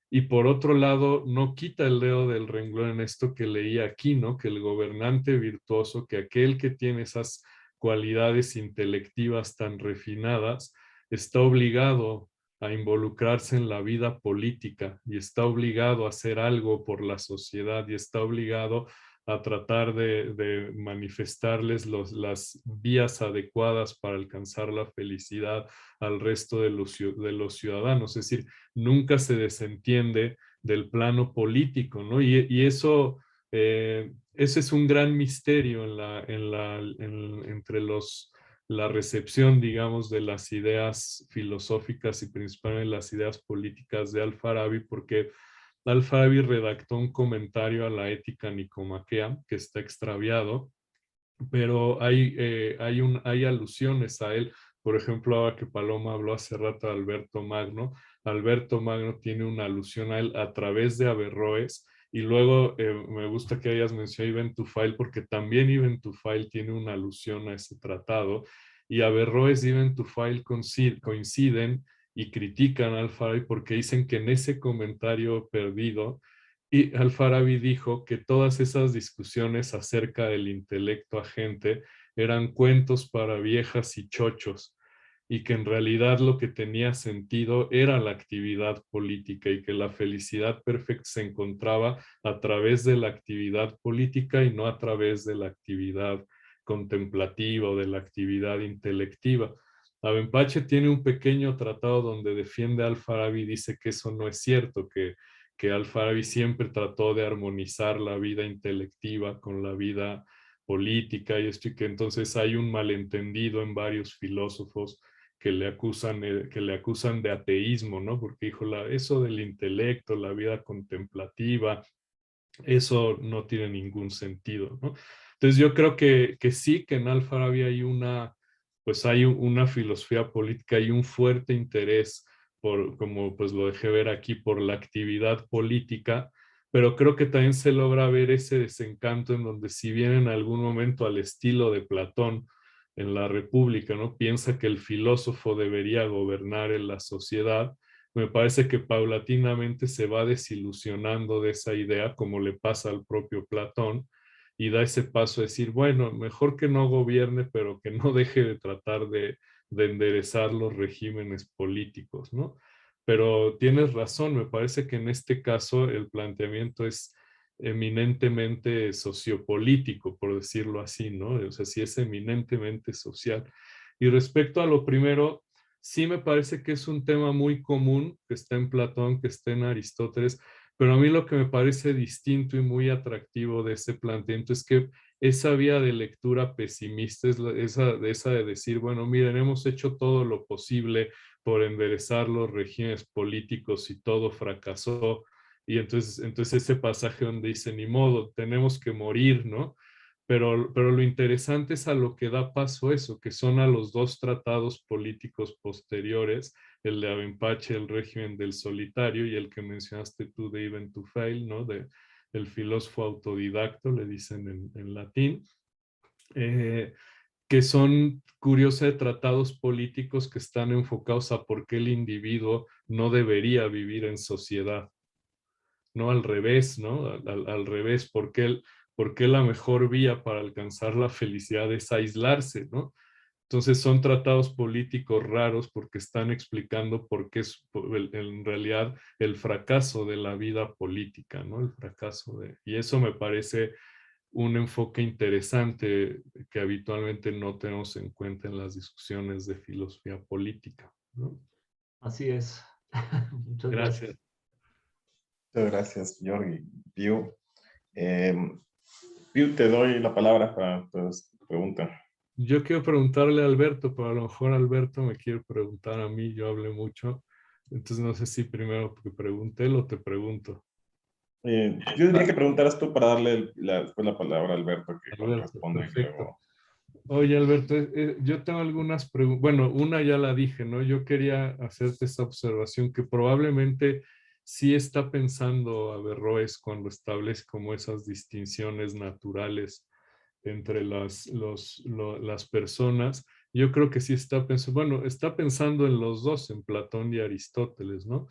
y por otro lado no quita el dedo del renglón en esto que leía aquí, ¿no? Que el gobernante virtuoso, que aquel que tiene esas cualidades intelectivas tan refinadas, está obligado a involucrarse en la vida política y está obligado a hacer algo por la sociedad y está obligado a tratar de manifestarles las vías adecuadas para alcanzar la felicidad al resto de los ciudadanos. Es decir, nunca se desentiende del plano político, ¿no? Y eso, ese es un gran misterio entre la recepción, digamos, de las ideas filosóficas y principalmente las ideas políticas de Al-Farabi, porque Al-Farabi redactó un comentario a la ética nicomaquea que está extraviado, pero hay alusiones a él. Por ejemplo, ahora que Paloma habló hace rato de Alberto Magno tiene una alusión a él a través de Averroes, y luego me gusta que hayas mencionado Ibn Tufail, porque también Ibn Tufail tiene una alusión a ese tratado, y Averroes y Ibn Tufail coinciden y critican al Farabi porque dicen que en ese comentario perdido y Al-Farabi dijo que todas esas discusiones acerca del intelecto agente eran cuentos para viejas y chochos. y que en realidad lo que tenía sentido era la actividad política y que la felicidad perfecta se encontraba a través de la actividad política y no a través de la actividad contemplativa o de la actividad intelectiva. Abenpache tiene un pequeño tratado donde defiende a Al-Farabi, dice que eso no es cierto, que Al-Farabi siempre trató de armonizar la vida intelectiva con la vida política y esto, y que entonces hay un malentendido en varios filósofos que le acusan de ateísmo, ¿no? Porque dijo, eso del intelecto, la vida contemplativa, eso no tiene ningún sentido, ¿no? Entonces yo creo que sí, que en Al-Farabi hay pues hay una filosofía política y un fuerte interés por, como pues lo dejé ver aquí, por la actividad política, pero creo que también se logra ver ese desencanto en donde si bien en algún momento al estilo de Platón en la República, ¿no? Piensa que el filósofo debería gobernar en la sociedad, me parece que paulatinamente se va desilusionando de esa idea, como le pasa al propio Platón, y da ese paso a decir, bueno, mejor que no gobierne, pero que no deje de tratar de enderezar los regímenes políticos, ¿no? Pero tienes razón, me parece que en este caso el planteamiento es eminentemente sociopolítico, por decirlo así, ¿no? O sea, sí es eminentemente social. Y respecto a lo primero, sí me parece que es un tema muy común, que está en Platón, que está en Aristóteles, pero a mí lo que me parece distinto y muy atractivo de ese planteamiento es que esa vía de lectura pesimista es esa de decir, bueno, miren, hemos hecho todo lo posible por enderezar los regímenes políticos y todo fracasó. Y entonces ese pasaje donde dice, ni modo, tenemos que morir, ¿no? Pero lo interesante es a lo que da paso eso, que son a los dos tratados políticos posteriores, el de Abenpache, el régimen del solitario, y el que mencionaste tú de Ibn Tufail, ¿no? El filósofo autodidacto, le dicen en latín, que son curiosos tratados políticos que están enfocados a por qué el individuo no debería vivir en sociedad, no al revés, ¿no? Al revés, por qué la mejor vía para alcanzar la felicidad es aislarse, ¿no? Entonces son tratados políticos raros porque están explicando por qué es en realidad el fracaso de la vida política, ¿no? El fracaso y eso me parece un enfoque interesante que habitualmente no tenemos en cuenta en las discusiones de filosofía política, ¿no? Así es. Muchas Gracias. gracias. Muchas gracias, Jorge. Piu, Piu, te doy la palabra para tu pregunta. Yo quiero preguntarle a Alberto, pero a lo mejor Alberto me quiere preguntar a mí, yo hablé mucho. Entonces no sé si primero que pregunte él o te pregunto. Yo diría que preguntaras tú para darle después la palabra a Alberto, que Alberto, responde y perfecto. luego... Oye, Alberto, yo tengo algunas preguntas. Bueno, una ya la dije, ¿no? Yo quería hacerte esta observación que probablemente sí está pensando Averroes cuando establece como esas distinciones naturales entre las personas. Yo creo que sí está pensando, bueno, está pensando en los dos, en Platón y Aristóteles, ¿no?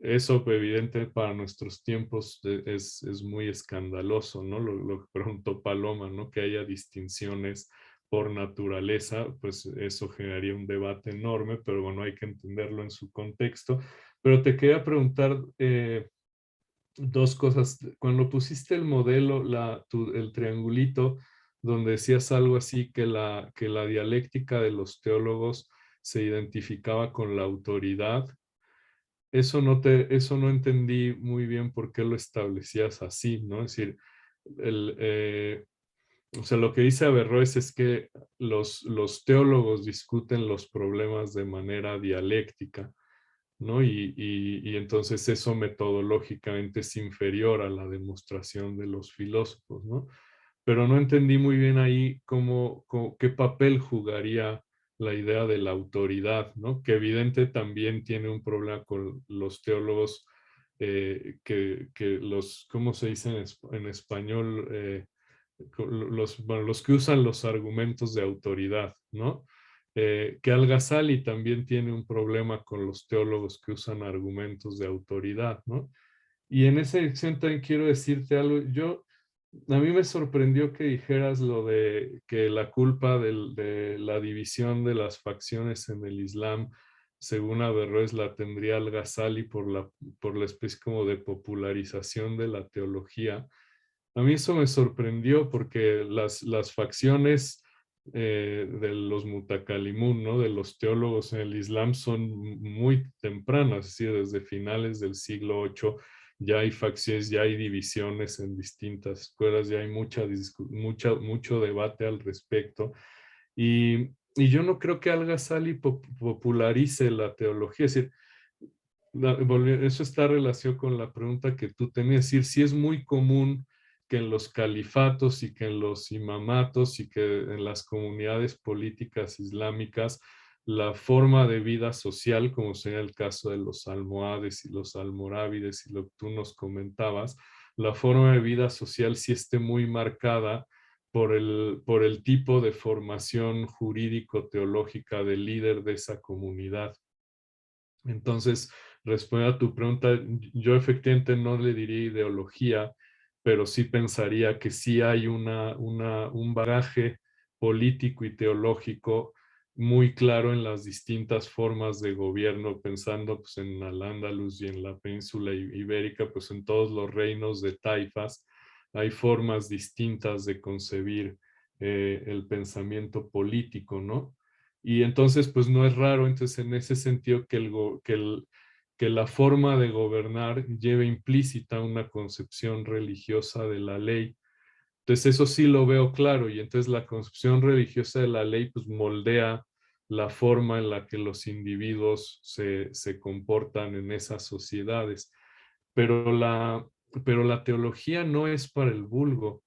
Eso evidente para nuestros tiempos es muy escandaloso, ¿no? Lo que preguntó Paloma, ¿no? Que haya distinciones por naturaleza, pues eso generaría un debate enorme, pero bueno, hay que entenderlo en su contexto. Pero te quería preguntar dos cosas. Cuando pusiste el modelo, el triangulito, donde decías algo así, que la dialéctica de los teólogos se identificaba con la autoridad, eso no entendí muy bien por qué lo establecías así, ¿no? Es decir, o sea, lo que dice Averroes es que los teólogos discuten los problemas de manera dialéctica, ¿no? Y entonces eso metodológicamente es inferior a la demostración de los filósofos, ¿no? Pero no entendí muy bien ahí qué papel jugaría la idea de la autoridad, ¿no? Que evidente también tiene un problema con los teólogos ¿cómo se dice en español? Bueno, los que usan los argumentos de autoridad, ¿no? Que Al-Ghazali también tiene un problema con los teólogos que usan argumentos de autoridad, ¿no? Y en esa dirección también quiero decirte algo. Yo A mí me sorprendió que dijeras lo de que la culpa de la división de las facciones en el Islam, según Averroes, la tendría Al-Ghazali por la especie como de popularización de la teología. A mí eso me sorprendió porque las facciones de los mutakalimun, ¿no? De los teólogos en el Islam son muy tempranas, es decir, desde finales del siglo VIII ya hay facciones, ya hay divisiones en distintas escuelas, ya hay mucho debate al respecto. Y yo no creo que Al-Ghazali popularice la teología, es decir, eso está relacionado con la pregunta que tú tenías, es decir, sí es muy común que en los califatos y que en los imamatos y que en las comunidades políticas islámicas la forma de vida social, como sería el caso de los almohades y los almorávides y lo que tú nos comentabas, la forma de vida social sí esté muy marcada por el tipo de formación jurídico-teológica del líder de esa comunidad. Entonces, respondiendo a tu pregunta, yo efectivamente no le diría ideología, pero sí pensaría que sí hay un bagaje político y teológico muy claro en las distintas formas de gobierno, pensando pues, en Al-Ándalus y en la península ibérica, pues en todos los reinos de taifas hay formas distintas de concebir el pensamiento político, ¿no? Y entonces, pues no es raro, entonces en ese sentido que la forma de gobernar lleve implícita una concepción religiosa de la ley. Entonces eso sí lo veo claro y entonces la concepción religiosa de la ley pues moldea la forma en la que los individuos se comportan en esas sociedades. Pero la teología no es para el vulgo.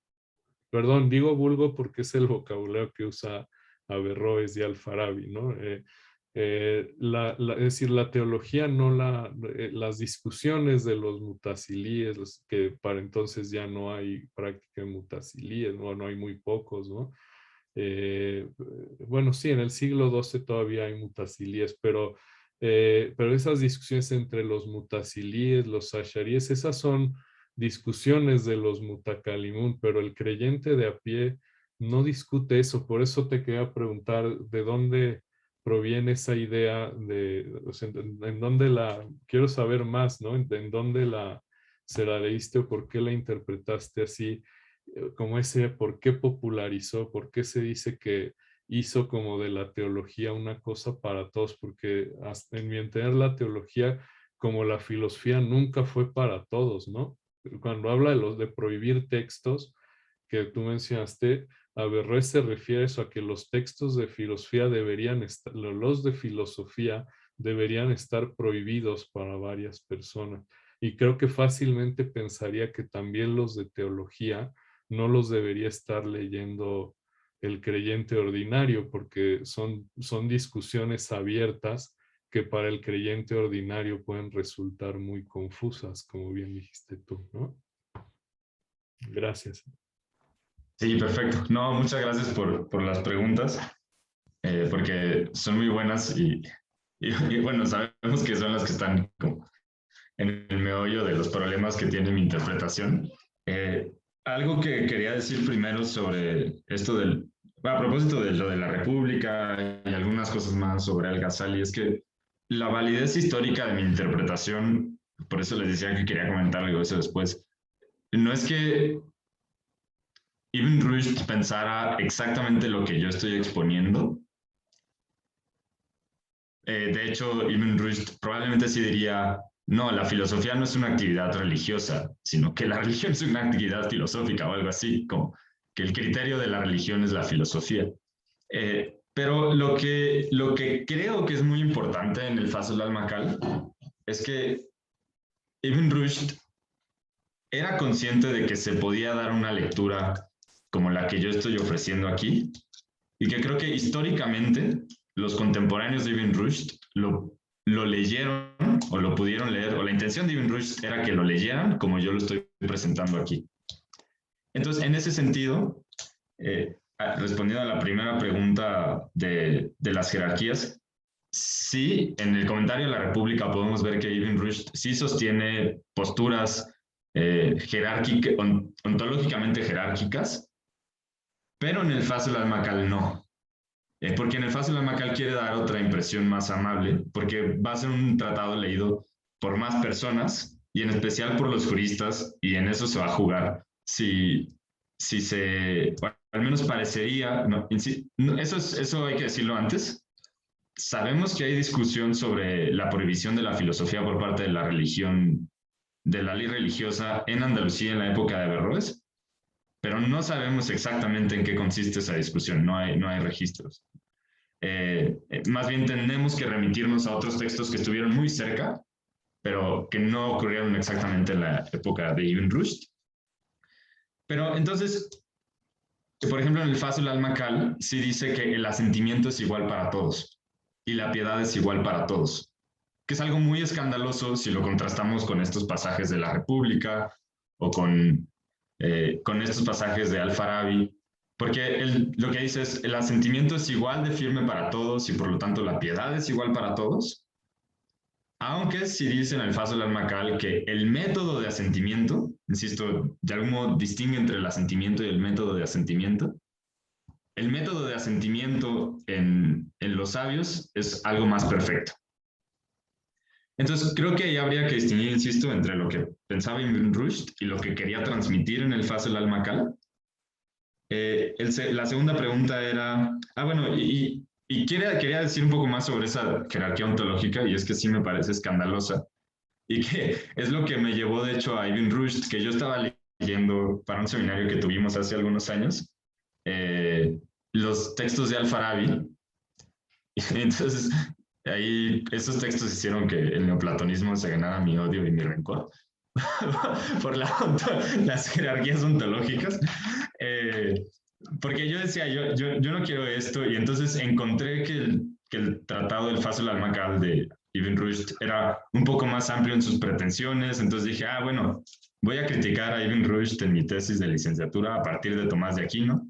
Perdón, digo vulgo porque es el vocabulario que usa Averroes y Al-Farabi, ¿no? Es decir, la teología no las discusiones de los mutasilíes, que para entonces ya no hay práctica de mutasilíes, no hay muy pocos, ¿no? Bueno, sí, en el siglo XII todavía hay mutasilíes, pero esas discusiones entre los mutasilíes, los asharíes, esas son discusiones de los mutakalimun, pero el creyente de a pie no discute eso. Por eso te quería preguntar de dónde proviene esa idea o sea, en dónde quiero saber más, ¿no? En dónde se la leíste o por qué la interpretaste así, como por qué popularizó, por qué se dice que hizo como de la teología una cosa para todos, porque en mi entender la teología como la filosofía nunca fue para todos, ¿no? Cuando habla de prohibir textos que tú mencionaste, Averroes se refiere a eso, a que los textos de filosofía los de filosofía deberían estar prohibidos para varias personas. Y creo que fácilmente pensaría que también los de teología no los debería estar leyendo el creyente ordinario, porque son discusiones abiertas que para el creyente ordinario pueden resultar muy confusas, como bien dijiste tú, ¿no? Gracias. Sí, perfecto. No, muchas gracias por las preguntas, porque son muy buenas y bueno, sabemos que son las que están como en el meollo de los problemas que tiene mi interpretación. Algo que quería decir primero sobre esto a propósito de lo de la República y algunas cosas más sobre Al-Ghazali, es que la validez histórica de mi interpretación, por eso les decía que quería comentar algo de eso después, no es que Ibn Rushd pensara exactamente lo que yo estoy exponiendo. De hecho, Ibn Rushd probablemente sí diría, no, la filosofía no es una actividad religiosa, sino que la religión es una actividad filosófica o algo así, como que el criterio de la religión es la filosofía. Pero lo que creo que es muy importante en el Fasl al-Maqal es que Ibn Rushd era consciente de que se podía dar una lectura como la que yo estoy ofreciendo aquí, y que creo que históricamente los contemporáneos de Ibn Rushd lo leyeron o lo pudieron leer, o la intención de Ibn Rushd era que lo leyeran como yo lo estoy presentando aquí. Entonces, en ese sentido, respondiendo a la primera pregunta de las jerarquías, sí, en el comentario de la República podemos ver que Ibn Rushd sí sostiene posturas ontológicamente jerárquicas, pero en el Fasul al-Makal no. Porque en el Fasul al-Makal quiere dar otra impresión más amable, porque va a ser un tratado leído por más personas, y en especial por los juristas, y en eso se va a jugar. Si se, bueno, al menos parecería, no, eso hay que decirlo antes. Sabemos que hay discusión sobre la prohibición de la filosofía por parte de la religión, de la ley religiosa en Andalucía en la época de Averroes, pero no sabemos exactamente en qué consiste esa discusión, no hay registros. Más bien tenemos que remitirnos a otros textos que estuvieron muy cerca, pero que no ocurrieron exactamente en la época de Ibn Rushd. Pero entonces, por ejemplo, en el Fasul al-Makal sí dice que el asentimiento es igual para todos y la piedad es igual para todos, que es algo muy escandaloso si lo contrastamos con estos pasajes de la República o con estos pasajes de Al-Farabi, porque lo que dice es el asentimiento es igual de firme para todos y por lo tanto la piedad es igual para todos. Aunque si dice en el Fasul al-Makal que el método de asentimiento, insisto, de algún modo distingue entre el asentimiento y el método de asentimiento. El método de asentimiento en los sabios es algo más perfecto. Entonces, creo que ahí habría que distinguir, insisto, entre lo que pensaba Ibn Rushd y lo que quería transmitir en el Fasul al-Makal. La segunda pregunta era, bueno, y quería decir un poco más sobre esa jerarquía ontológica, y es que sí me parece escandalosa, y que es lo que me llevó, de hecho, a Ibn Rushd, que yo estaba leyendo para un seminario que tuvimos hace algunos años, los textos de Al-Farabi. Entonces, ahí esos textos hicieron que el neoplatonismo se ganara mi odio y mi rencor por las jerarquías ontológicas. Porque yo decía, yo no quiero esto, y entonces encontré que el tratado del Fasul al-Makal de Ibn Rushd era un poco más amplio en sus pretensiones, entonces dije, bueno, voy a criticar a Ibn Rushd en mi tesis de licenciatura a partir de Tomás de Aquino,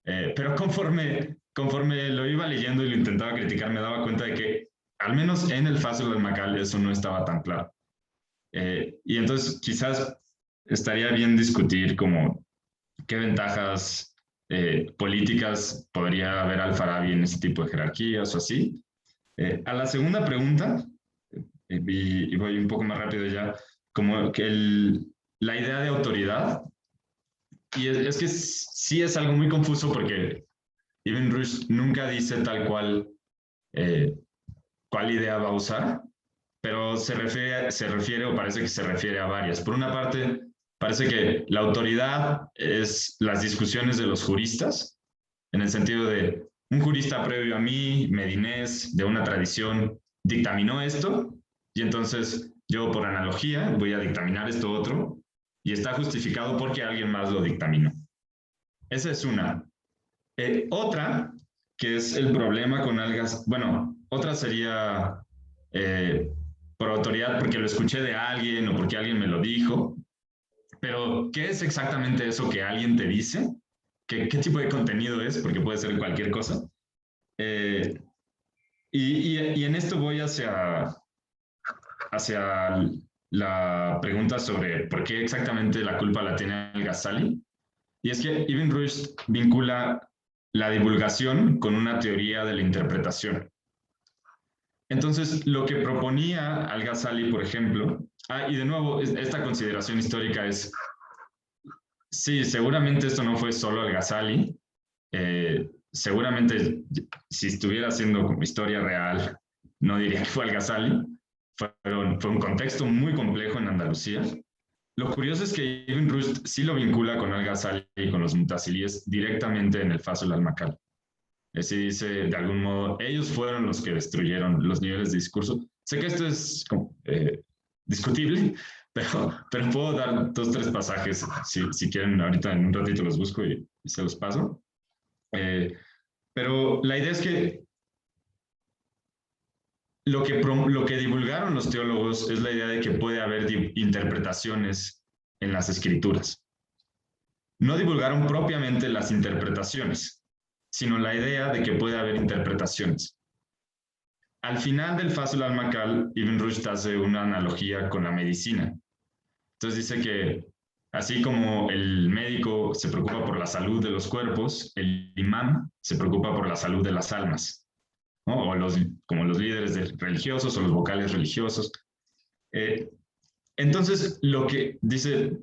pero conforme lo iba leyendo y lo intentaba criticar, me daba cuenta de que al menos en el Fasul al-Makal eso no estaba tan claro. Y entonces quizás estaría bien discutir como qué ventajas políticas podría haber Al-Farabi en ese tipo de jerarquías o así. A la segunda pregunta, y voy un poco más rápido ya, como que la idea de autoridad, y es que sí es algo muy confuso porque Ibn Rushd nunca dice tal cual cuál idea va a usar, pero se refiere o parece que se refiere a varias. Por una parte, parece que la autoridad es las discusiones de los juristas, en el sentido de un jurista previo a mí, medinés, de una tradición, dictaminó esto, y entonces yo por analogía voy a dictaminar esto otro, y está justificado porque alguien más lo dictaminó. Esa es una. Otra, que es el problema con algas, bueno, otra sería por autoridad porque lo escuché de alguien o porque alguien me lo dijo, pero ¿qué es exactamente eso que alguien te dice? ¿Qué tipo de contenido es? Porque puede ser cualquier cosa. Y en esto voy hacia la pregunta sobre por qué exactamente la culpa la tiene el Ghazali. Y es que Ibn Rushd vincula la divulgación con una teoría de la interpretación. Entonces, lo que proponía al-Ghazali, por ejemplo, y de nuevo, esta consideración histórica es, sí, seguramente esto no fue solo al-Ghazali, seguramente si estuviera haciendo como historia real, no diría que fue al-Ghazali, fue un contexto muy complejo en Andalucía. Lo curioso es que Ibn Rushd sí lo vincula con al-Ghazali y con los mutasilíes directamente en el Fasul al-Makal. Así dice, de algún modo, ellos fueron los que destruyeron los niveles de discurso. Sé que esto es discutible, pero puedo dar 2 o 3 pasajes, si quieren, ahorita en un ratito los busco y se los paso. Pero la idea es que lo que divulgaron los teólogos es la idea de que puede haber interpretaciones en las escrituras. No divulgaron propiamente las interpretaciones, sino la idea de que puede haber interpretaciones. Al final del Fasul al-Makal, Ibn Rushd hace una analogía con la medicina. Entonces dice que así como el médico se preocupa por la salud de los cuerpos, el imán se preocupa por la salud de las almas, ¿no? O como los líderes religiosos o los vocales religiosos. Entonces, lo que dice,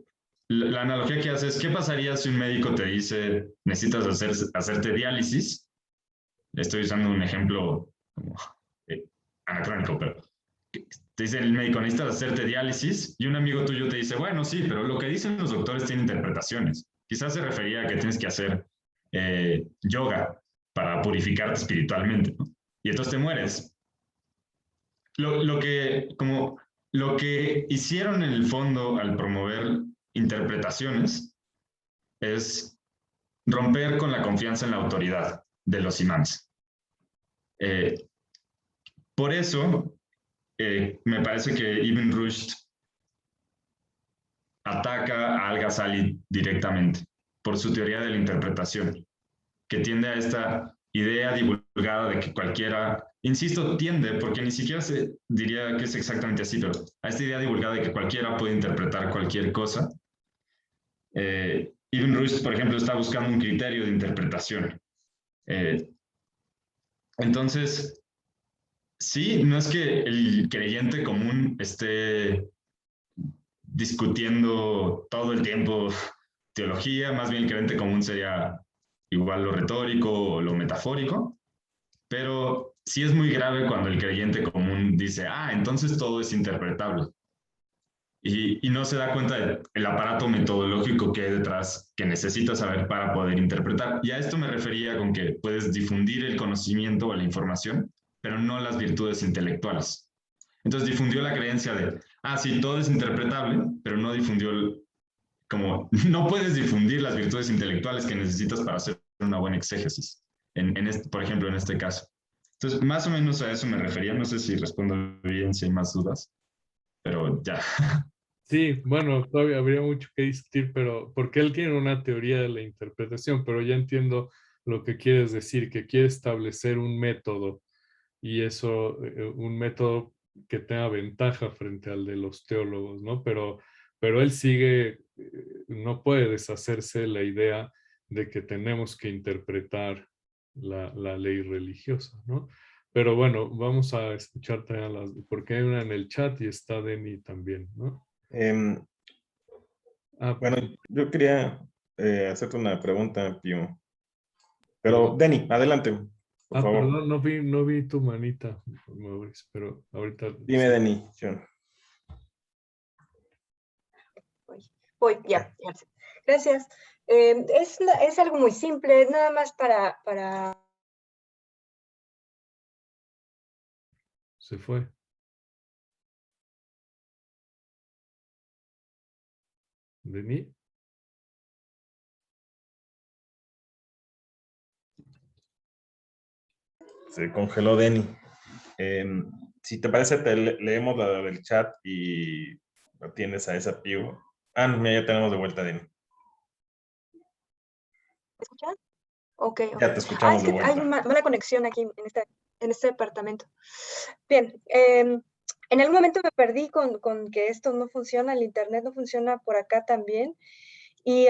la analogía que hace es, ¿qué pasaría si un médico te dice, necesitas hacerte diálisis? Estoy usando un ejemplo como, anacrónico, pero te dice el médico, necesitas hacerte diálisis, y un amigo tuyo te dice, bueno, sí, pero lo que dicen los doctores tiene interpretaciones. Quizás se refería a que tienes que hacer yoga para purificarte espiritualmente, ¿no? Y entonces te mueres. Lo que hicieron en el fondo al promover interpretaciones es romper con la confianza en la autoridad de los imanes. Por eso, me parece que Ibn Rushd ataca a Al-Ghazali directamente por su teoría de la interpretación, que tiende a esta idea divulgada de que cualquiera, insisto, tiende, porque ni siquiera se diría que es exactamente así, pero a esta idea divulgada de que cualquiera puede interpretar cualquier cosa. Ibn Rushd, por ejemplo, está buscando un criterio de interpretación. Entonces, sí, no es que el creyente común esté discutiendo todo el tiempo teología, más bien el creyente común sería igual lo retórico o lo metafórico, pero sí es muy grave cuando el creyente común dice, entonces todo es interpretable. Y no se da cuenta del aparato metodológico que hay detrás que necesita saber para poder interpretar. Y a esto me refería con que puedes difundir el conocimiento o la información, pero no las virtudes intelectuales. Entonces difundió la creencia de, sí, todo es interpretable, pero no difundió como no puedes difundir las virtudes intelectuales que necesitas para hacer una buena exégesis, por ejemplo, en este caso. Entonces, más o menos a eso me refería. No sé si respondo bien, si hay más dudas, pero ya. Sí, bueno, todavía habría mucho que discutir, pero porque él tiene una teoría de la interpretación, pero ya entiendo lo que quieres decir, que quiere establecer un método y eso, un método que tenga ventaja frente al de los teólogos, ¿no? Pero él sigue, no puede deshacerse de la idea de que tenemos que interpretar la ley religiosa, ¿no? Pero bueno, vamos a escuchar también porque hay una en el chat y está Denny también, ¿no? Bueno, yo quería hacerte una pregunta, Pío. Pero, Perdón. Denny, adelante, por favor. Perdón, no vi tu manita, Mauricio, pero ahorita... Dime, sí. Denny. Voy, ya. Gracias. Es algo muy simple, nada más para... Se fue. ¿Denny? Se congeló Denny. Si te parece, leemos la del chat y tienes a esa Pío. Mira, ya tenemos de vuelta a Denny. ¿Me escuchan? Ok. Ya te escuchamos Es de que vuelta. hay mala conexión aquí en este departamento. Bien, en algún momento me perdí con que esto no funciona, el internet no funciona por acá también. Y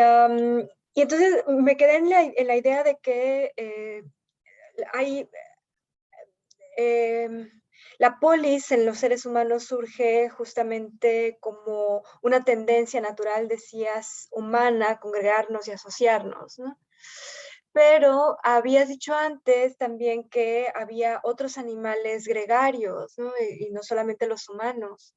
entonces me quedé en la idea de que hay... la polis en los seres humanos surge justamente como una tendencia natural, decías, humana, a congregarnos y asociarnos, ¿no? Pero habías dicho antes también que había otros animales gregarios, ¿no? Y no solamente los humanos.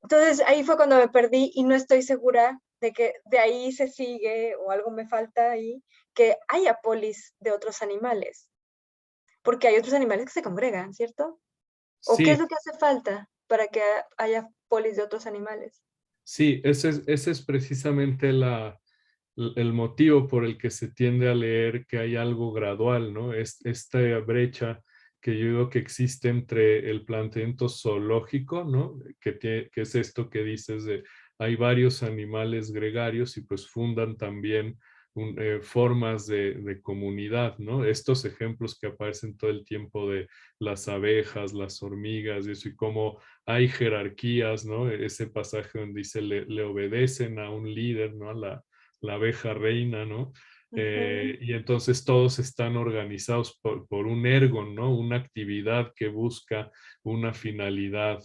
Entonces ahí fue cuando me perdí y no estoy segura de que de ahí se sigue, o algo me falta ahí, que haya polis de otros animales. Porque hay otros animales que se congregan, ¿cierto? ¿O qué es Sí, lo que hace falta para que haya polis de otros animales? sí, ese es precisamente el motivo por el que se tiende a leer que hay algo gradual, ¿no? Esta brecha que yo digo que existe entre el planteamiento zoológico, ¿no? Que es esto que dices de hay varios animales gregarios y pues fundan también formas de comunidad, ¿no? Estos ejemplos que aparecen todo el tiempo de las abejas, las hormigas y eso, y cómo hay jerarquías, ¿no? Ese pasaje donde dice le obedecen a un líder, ¿no? A la abeja reina, ¿no? Y entonces todos están organizados por un ergon, ¿no? Una actividad que busca una finalidad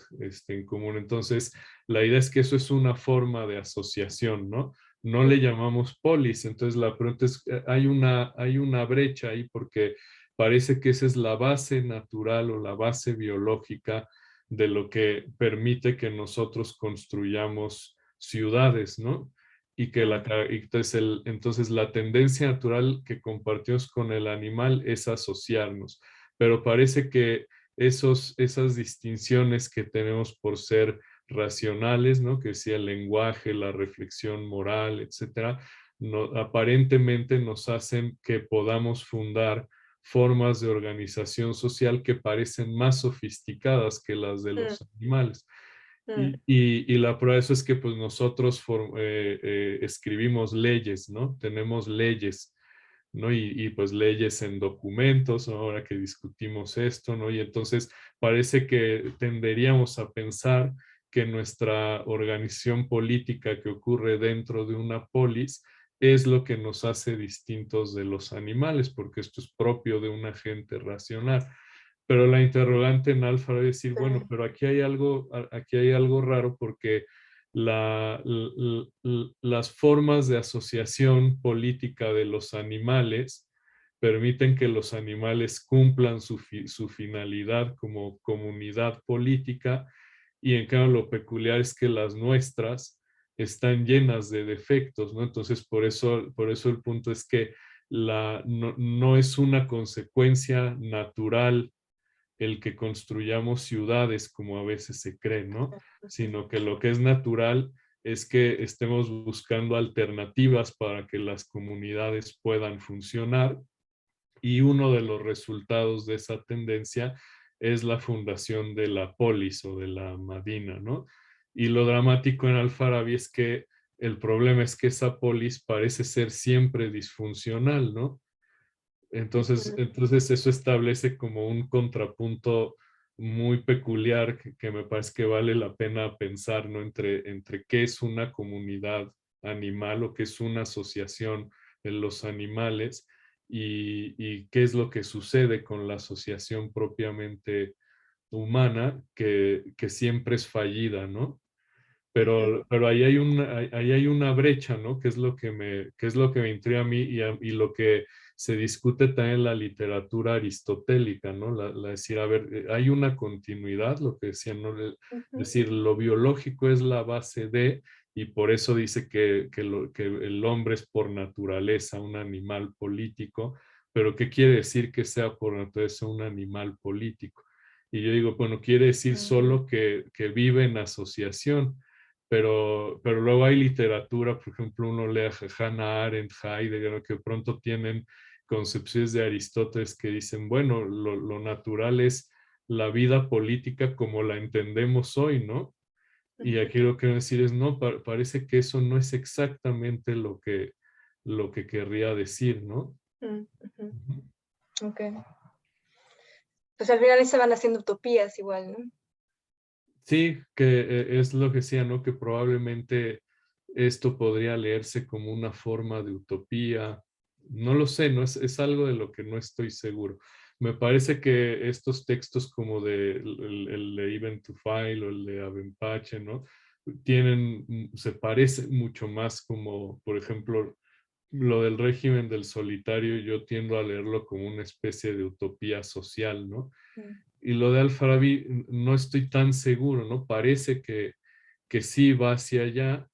en común. Entonces, la idea es que eso es una forma de asociación, ¿no? No le llamamos polis. Entonces, la pregunta es, hay una brecha ahí porque parece que esa es la base natural o la base biológica de lo que permite que nosotros construyamos ciudades, ¿no? Y que entonces la tendencia natural que compartimos con el animal es asociarnos. Pero parece que esas distinciones que tenemos por ser racionales, ¿no? Que sea el lenguaje, la reflexión moral, etcétera, aparentemente nos hacen que podamos fundar formas de organización social que parecen más sofisticadas que las de los animales. Y la prueba de eso es que pues nosotros escribimos leyes, ¿no? Tenemos leyes, ¿no? Pues leyes en documentos, ¿no? Ahora que discutimos esto, ¿no? Y entonces parece que tenderíamos a pensar que nuestra organización política que ocurre dentro de una polis es lo que nos hace distintos de los animales, porque esto es propio de un agente racional. Pero la interrogante en alfa va a decir, bueno, pero aquí hay algo raro porque las formas de asociación política de los animales permiten que los animales cumplan su finalidad como comunidad política y en cambio lo peculiar es que las nuestras están llenas de defectos, ¿no? Entonces por eso el punto es que no es una consecuencia natural el que construyamos ciudades como a veces se cree, ¿no? Sino que lo que es natural es que estemos buscando alternativas para que las comunidades puedan funcionar y uno de los resultados de esa tendencia es la fundación de la polis o de la Madina, ¿no? Y lo dramático en Al-Farabi es que el problema es que esa polis parece ser siempre disfuncional, ¿no? Entonces eso establece como un contrapunto muy peculiar que me parece que vale la pena pensar, ¿no? Entre qué es una comunidad animal o qué es una asociación en los animales y qué es lo que sucede con la asociación propiamente humana que siempre es fallida, ¿no? Pero ahí hay una brecha, ¿no? Que es lo que me intriga a mí y lo que se discute también en la literatura aristotélica, ¿no? Decir, a ver, hay una continuidad, lo que decían, ¿no? Decir, lo biológico es la base de, y por eso dice que el hombre es por naturaleza un animal político, pero ¿qué quiere decir que sea por naturaleza un animal político? Y yo digo, bueno, quiere decir solo que vive en asociación, pero luego hay literatura, por ejemplo, uno lee a Hannah Arendt, Heidegger, que pronto tienen concepciones de Aristóteles que dicen, bueno, lo natural es la vida política como la entendemos hoy, ¿no? Y aquí lo que quiero decir es, no, parece que eso no es exactamente lo que querría decir, ¿no? Ok. Pues al final se van haciendo utopías igual, ¿no? Sí, que es lo que decía, ¿no? Que probablemente esto podría leerse como una forma de utopía. No lo sé, no es algo de lo que no estoy seguro. Me parece que estos textos como el de Ibn Tufail o el de Abenpache, ¿no? Se parece mucho más como, por ejemplo, lo del régimen del solitario, yo tiendo a leerlo como una especie de utopía social, ¿no? Y lo de Al-Farabi no estoy tan seguro, ¿no? Parece que sí va hacia allá,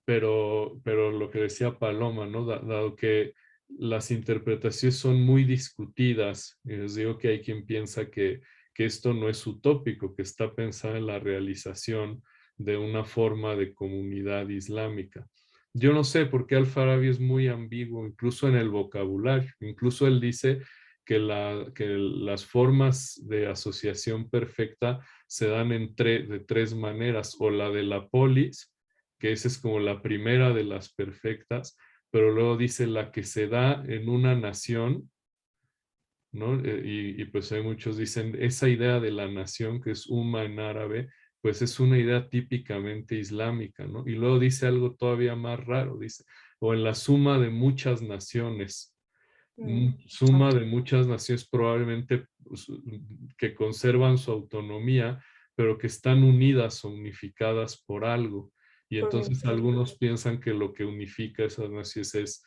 pero lo que decía Paloma, ¿no? Dado que las interpretaciones son muy discutidas, y les digo que hay quien piensa que esto no es utópico, que está pensado en la realización de una forma de comunidad islámica. Yo no sé por qué Al-Farabi es muy ambiguo, incluso en el vocabulario. Incluso él dice que las formas de asociación perfecta se dan de tres maneras, o la de la polis, que esa es como la primera de las perfectas, pero luego dice la que se da en una nación, ¿no? Y pues hay muchos dicen, esa idea de la nación, que es umma en árabe, pues es una idea típicamente islámica, ¿no? Y luego dice algo todavía más raro, dice, o en la suma de muchas naciones. Suma de muchas naciones probablemente pues, que conservan su autonomía, pero que están unidas o unificadas por algo. Y entonces algunos piensan que lo que unifica esas naciones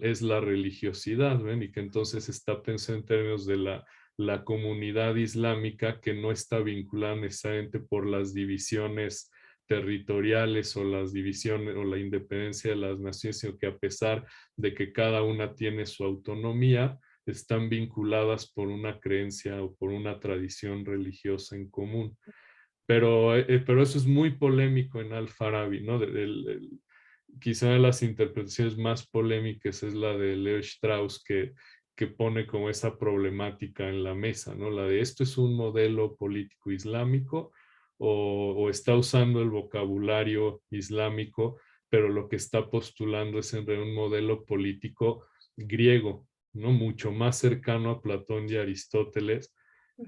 es la religiosidad, ¿ven? Y que entonces está pensando en términos de la comunidad islámica que no está vinculada necesariamente por las divisiones territoriales o las divisiones o la independencia de las naciones, sino que a pesar de que cada una tiene su autonomía, están vinculadas por una creencia o por una tradición religiosa en común. Pero eso es muy polémico en Al-Farabi, ¿no? Quizá de las interpretaciones más polémicas es la de Leo Strauss, que pone como esa problemática en la mesa, ¿no? La de esto es un modelo político islámico o está usando el vocabulario islámico, pero lo que está postulando es en realidad un modelo político griego, ¿no? Mucho más cercano a Platón y Aristóteles,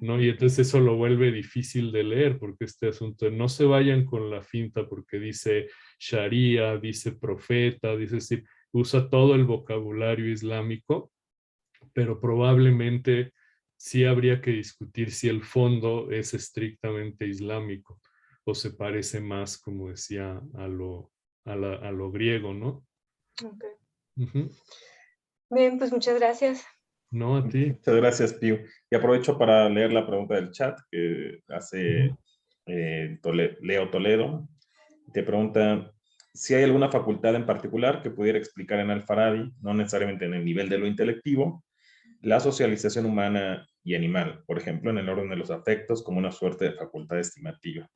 ¿no? Y entonces eso lo vuelve difícil de leer, porque este asunto, no se vayan con la finta, porque dice Sharia, dice profeta, dice, sí, usa todo el vocabulario islámico, pero probablemente sí habría que discutir si el fondo es estrictamente islámico o se parece más, como decía, a lo griego, ¿no? Okay. Uh-huh. Bien, pues muchas gracias. No, a ti. Muchas gracias, Pío. Y aprovecho para leer la pregunta del chat que hace Leo Toledo. Te pregunta si hay alguna facultad en particular que pudiera explicar en Al-Farabi, no necesariamente en el nivel de lo intelectivo, la socialización humana y animal, por ejemplo, en el orden de los afectos, como una suerte de facultad estimativa,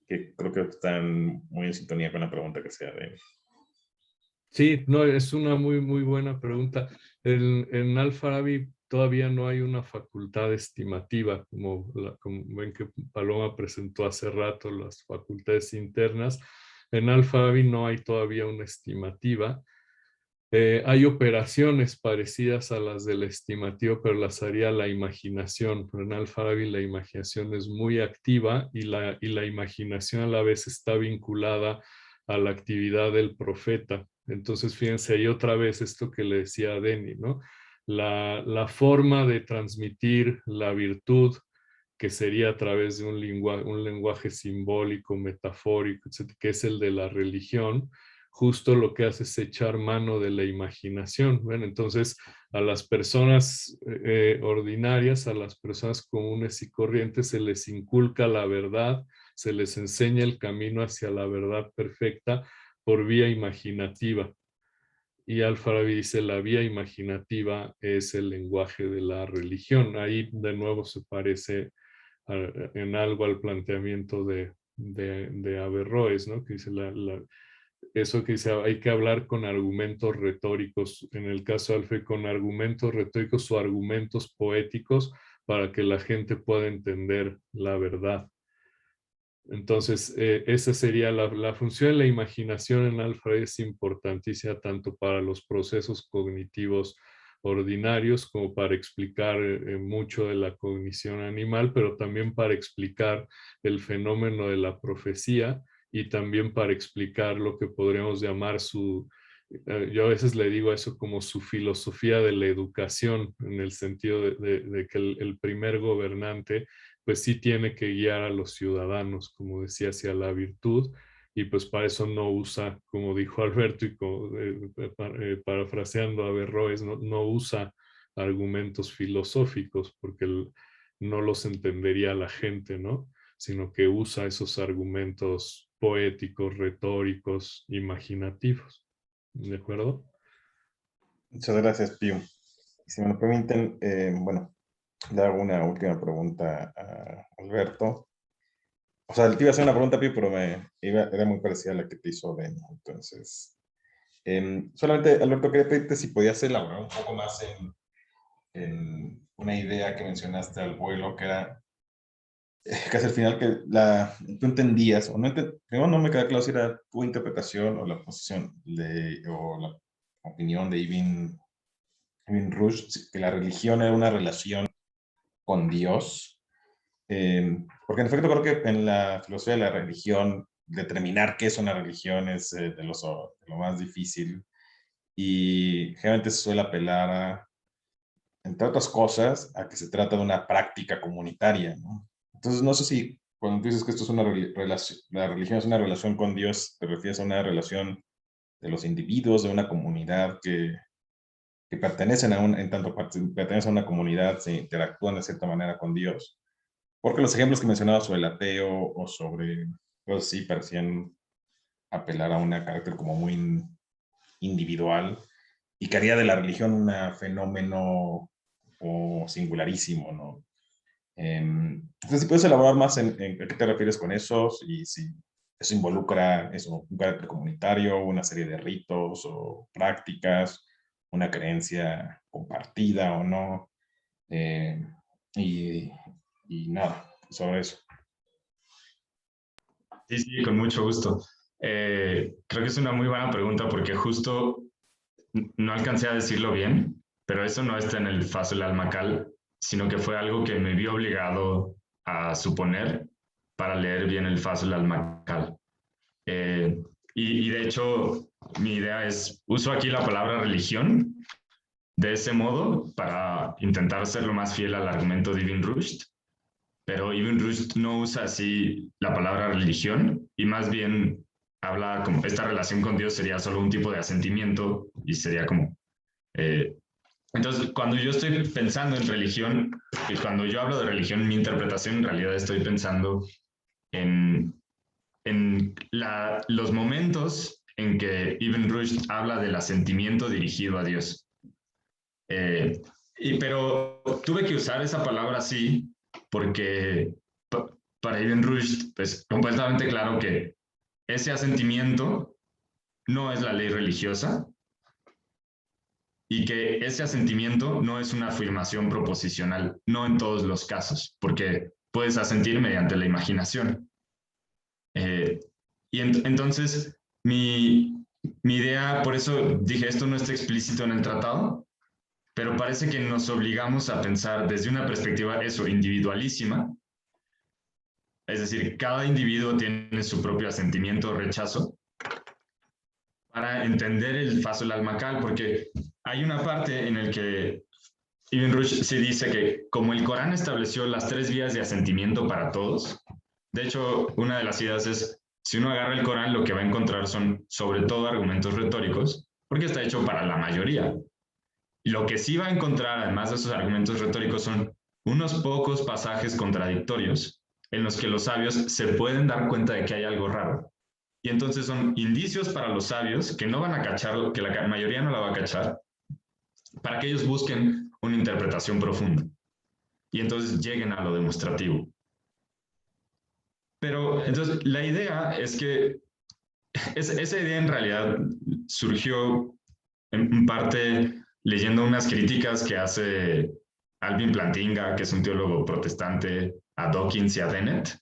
que creo que están muy en sintonía con la pregunta que sea de... Sí, no, es una muy, muy buena pregunta. En Al-Farabi todavía no hay una facultad estimativa, como ven que Paloma presentó hace rato las facultades internas. En Al-Farabi no hay todavía una estimativa. Hay operaciones parecidas a las del estimativo, pero las haría la imaginación. Pero en Al-Farabi la imaginación es muy activa y la imaginación a la vez está vinculada a la actividad del profeta. Entonces, fíjense ahí otra vez esto que le decía a Denny, ¿no? La forma de transmitir la virtud, que sería a través de un lenguaje simbólico, metafórico, etcétera, que es el de la religión, justo lo que hace es echar mano de la imaginación. Bueno, entonces a las personas ordinarias, a las personas comunes y corrientes se les inculca la verdad, se les enseña el camino hacia la verdad perfecta por vía imaginativa. Y Al-Farabi dice, la vía imaginativa es el lenguaje de la religión. Ahí de nuevo se parece en algo al planteamiento de Averroes, ¿no? Que dice eso que dice, hay que hablar con argumentos retóricos, en el caso de Alfe, con argumentos retóricos o argumentos poéticos para que la gente pueda entender la verdad. Entonces, esa sería la función de la imaginación en Al-Farabi, es importantísima tanto para los procesos cognitivos ordinarios como para explicar mucho de la cognición animal, pero también para explicar el fenómeno de la profecía y también para explicar lo que podríamos llamar yo a veces le digo eso como su filosofía de la educación, en el sentido de que el primer gobernante pues sí tiene que guiar a los ciudadanos, como decía, hacia la virtud, y pues para eso no usa, como dijo Alberto, y parafraseando a Averroes, no usa argumentos filosóficos, porque no los entendería la gente, ¿no? Sino que usa esos argumentos poéticos, retóricos, imaginativos. ¿De acuerdo? Muchas gracias, Pío. Y si me lo permiten, bueno, le hago una última pregunta a Alberto. O sea, te iba a hacer una pregunta, Pío, pero era muy parecida a la que te hizo Ben. Entonces, solamente, Alberto, quería pedirte si podías elaborar un poco más en una idea que mencionaste al vuelo, que era casi al final que tú entendías, o no, primero no me queda claro si era tu interpretación o la posición opinión de Ibn Rushd, que la religión era una relación con Dios. Porque en efecto creo que en la filosofía de la religión, determinar qué es una religión es de lo más difícil. Y generalmente se suele apelar a, entre otras cosas, a que se trata de una práctica comunitaria, ¿no? Entonces, no sé si cuando tú dices que esto es una relación, la religión es una relación con Dios, te refieres a una relación de los individuos, de una comunidad que pertenecen a en tanto pertenecen a una comunidad, se interactúan de cierta manera con Dios. Porque los ejemplos que mencionaba sobre el ateo o sobre cosas así parecían apelar a un carácter como muy individual y que haría de la religión un fenómeno o singularísimo, ¿no? Entonces, si puedes elaborar más en qué te refieres con eso, y si eso involucra eso, un carácter comunitario, una serie de ritos o prácticas, una creencia compartida o no, y nada, sobre eso. Sí, sí, con mucho gusto. Creo que es una muy buena pregunta porque justo no alcancé a decirlo bien, pero eso no está en el Fasl al-Maqal, sino que fue algo que me vi obligado a suponer para leer bien el Fasl al-Maqal. Y de hecho, mi idea es, uso aquí la palabra religión de ese modo para intentar ser lo más fiel al argumento de Ibn Rushd, pero Ibn Rushd no usa así la palabra religión y más bien habla como esta relación con Dios sería solo un tipo de asentimiento y sería como... entonces, cuando yo estoy pensando en religión y cuando yo hablo de religión, mi interpretación en realidad estoy pensando en los momentos en que Ibn Rushd habla del asentimiento dirigido a Dios. Pero tuve que usar esa palabra así porque para Ibn Rushd es completamente claro que ese asentimiento no es la ley religiosa y que ese asentimiento no es una afirmación proposicional, no en todos los casos, porque puedes asentir mediante la imaginación. Entonces, mi idea, por eso dije, esto no está explícito en el tratado, pero parece que nos obligamos a pensar desde una perspectiva, eso, individualísima. Es decir, cada individuo tiene su propio asentimiento o rechazo para entender el Fasl al-Maqal, porque hay una parte en la que Ibn Rushd sí dice que como el Corán estableció las 3 vías de asentimiento para todos, de hecho, una de las ideas es, si uno agarra el Corán, lo que va a encontrar son sobre todo argumentos retóricos, porque está hecho para la mayoría. Y lo que sí va a encontrar, además de esos argumentos retóricos, son unos pocos pasajes contradictorios en los que los sabios se pueden dar cuenta de que hay algo raro. Y entonces son indicios para los sabios que no van a cachar, que la mayoría no la va a cachar, para que ellos busquen una interpretación profunda. Y entonces lleguen a lo demostrativo. Pero entonces la idea es que esa idea en realidad surgió en parte leyendo unas críticas que hace Alvin Plantinga, que es un teólogo protestante, a Dawkins y a Dennett,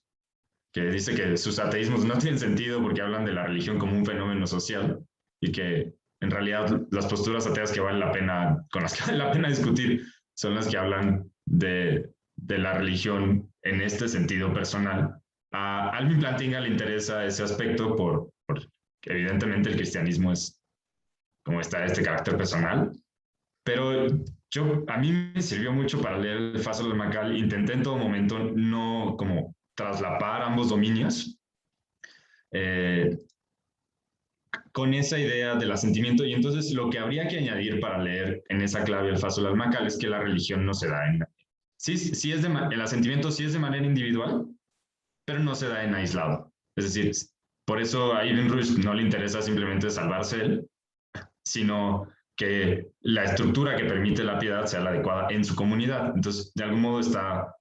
que dice que sus ateísmos no tienen sentido porque hablan de la religión como un fenómeno social y que en realidad las posturas ateas que valen la pena, con las que vale la pena discutir son las que hablan de la religión en este sentido personal. A Alvin Plantinga le interesa ese aspecto porque evidentemente el cristianismo es como está este carácter personal, pero a mí me sirvió mucho para leer el Fasl al-Maqal. Intenté en todo momento no como traslapar ambos dominios con esa idea del asentimiento. Y entonces lo que habría que añadir para leer en esa clave el Fasl al-Maqal es que la religión no se da en... Sí es el asentimiento sí es de manera individual, pero no se da en aislado. Es decir, por eso a Ibn Rushd no le interesa simplemente salvarse él, sino que la estructura que permite la piedad sea la adecuada en su comunidad. Entonces, de algún modo está...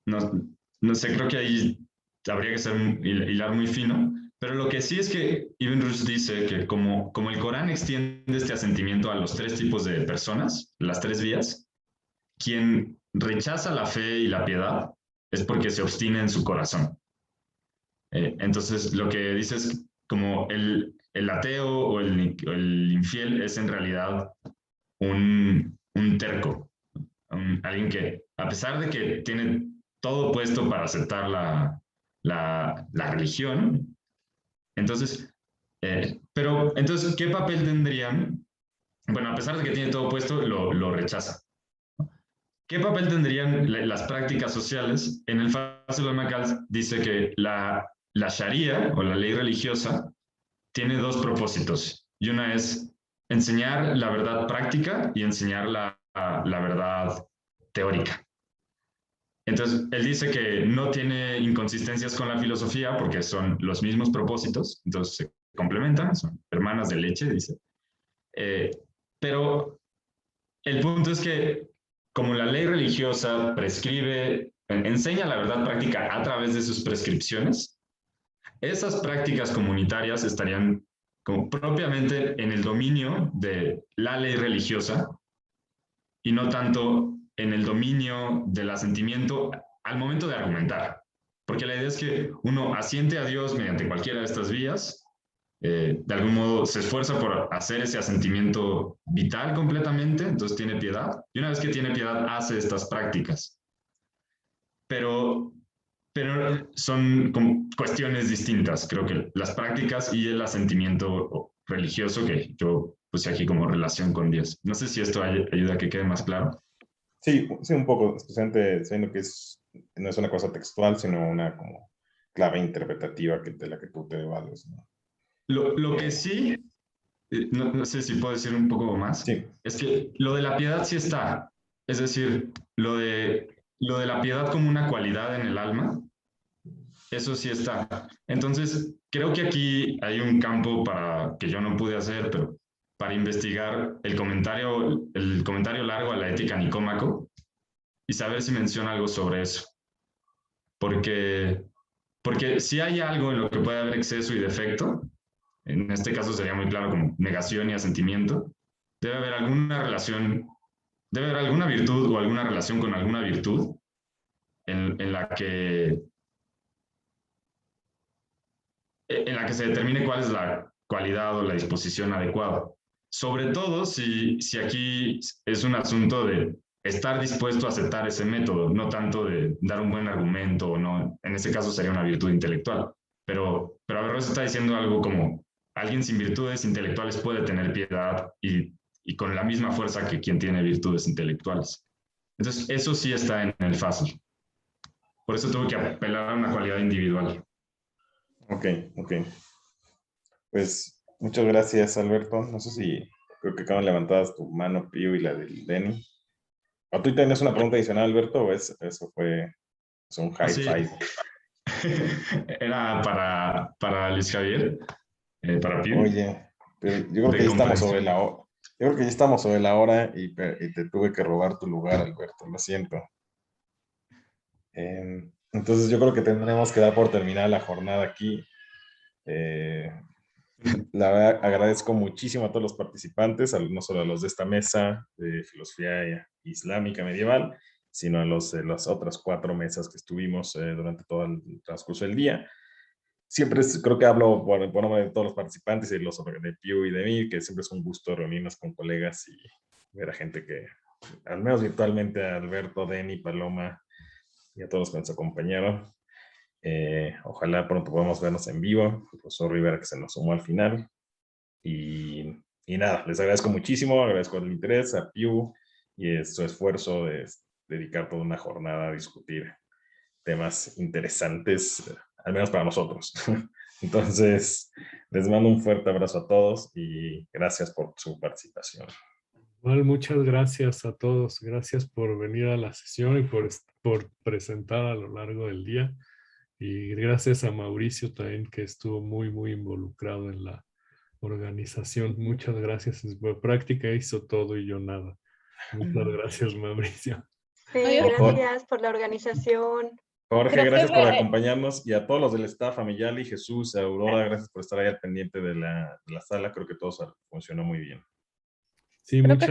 no sé, creo que ahí habría que hilar muy fino, pero lo que sí es que Ibn Rushd dice que como el Corán extiende este asentimiento a los 3 tipos de personas, las 3 vías, quien rechaza la fe y la piedad es porque se obstina en su corazón. Entonces, lo que dice es como el el ateo o el infiel es en realidad un terco, alguien que, a pesar de que tiene todo puesto para aceptar la religión, entonces, pero entonces, ¿qué papel tendrían? Bueno, a pesar de que tiene todo puesto, lo rechaza. ¿Qué papel tendrían las prácticas sociales? En el Fazl al-Makal dice que la Sharia o la ley religiosa tiene dos propósitos. Y una es enseñar la verdad práctica y enseñar la verdad teórica. Entonces, él dice que no tiene inconsistencias con la filosofía porque son los mismos propósitos, entonces se complementan, son hermanas de leche, dice. Pero el punto es que como la ley religiosa prescribe, enseña la verdad práctica a través de sus prescripciones, esas prácticas comunitarias estarían como propiamente en el dominio de la ley religiosa y no tanto en el dominio del asentimiento al momento de argumentar. Porque la idea es que uno asiente a Dios mediante cualquiera de estas vías, de algún modo se esfuerza por hacer ese asentimiento vital completamente, entonces tiene piedad, y una vez que tiene piedad hace estas prácticas. Pero son como cuestiones distintas, creo que las prácticas y el asentimiento religioso que yo puse aquí como relación con Dios. No sé si esto ayuda a que quede más claro. Sí, sí, un poco, especialmente sabiendo que no es una cosa textual, sino una como clave interpretativa de la que tú te vales, ¿no? Lo que sí, no sé si puedo decir un poco más, sí, es que lo de la piedad sí está. Es decir, lo de la piedad como una cualidad en el alma, eso sí está. Entonces, creo que aquí hay un campo que yo no pude hacer, pero para investigar el comentario largo a la Ética Nicómaco y saber si menciona algo sobre eso. Porque si hay algo en lo que puede haber exceso y defecto, en este caso sería muy claro como negación y asentimiento, debe haber alguna relación, debe haber alguna virtud o alguna relación con alguna virtud en la que se determine cuál es la cualidad o la disposición adecuada. Sobre todo si aquí es un asunto de estar dispuesto a aceptar ese método, no tanto de dar un buen argumento o no. En ese caso sería una virtud intelectual. Pero Averroes está diciendo algo como alguien sin virtudes intelectuales puede tener piedad y con la misma fuerza que quien tiene virtudes intelectuales. Entonces, eso sí está en el Fazl. Por eso tuve que apelar a una cualidad individual. Ok. Pues muchas gracias, Alberto. No sé si creo que acaban levantadas tu mano, Pío, y la del Denny. ¿O tú tienes una pregunta adicional, Alberto, o eso fue un high five? Era para Luis Javier, para Pío. Oye, pero yo creo que ya estamos sobre la hora. Yo creo que ya estamos sobre la hora y te tuve que robar tu lugar, Alberto. Lo siento. Entonces yo creo que tendremos que dar por terminada la jornada aquí. La verdad, agradezco muchísimo a todos los participantes, no solo a los de esta mesa de filosofía islámica medieval, sino a los de las otras 4 mesas que estuvimos durante todo el transcurso del día. Siempre creo que hablo por nombre de todos los participantes y los de Piu y de mí, que siempre es un gusto reunirnos con colegas y ver a gente que, al menos virtualmente, a Alberto, Denny, Paloma y a todos los que nos acompañaron. Ojalá pronto podamos vernos en vivo, el profesor Rivera que se nos sumó al final. Y nada, les agradezco muchísimo, agradezco el interés a Piu y su esfuerzo de dedicar toda una jornada a discutir temas interesantes, al menos para nosotros. Entonces, les mando un fuerte abrazo a todos y gracias por su participación. Bueno, muchas gracias a todos. Gracias por venir a la sesión y por presentar a lo largo del día. Y gracias a Mauricio también, que estuvo muy, muy involucrado en la organización. Muchas gracias. En práctica hizo todo y yo nada. Muchas gracias, Mauricio. Sí, gracias por la organización. Jorge, gracias por acompañarnos, y a todos los del staff, a Miyali, Jesús, a Aurora, gracias por estar ahí al pendiente de la sala. Creo que todo funcionó muy bien. Sí, muchas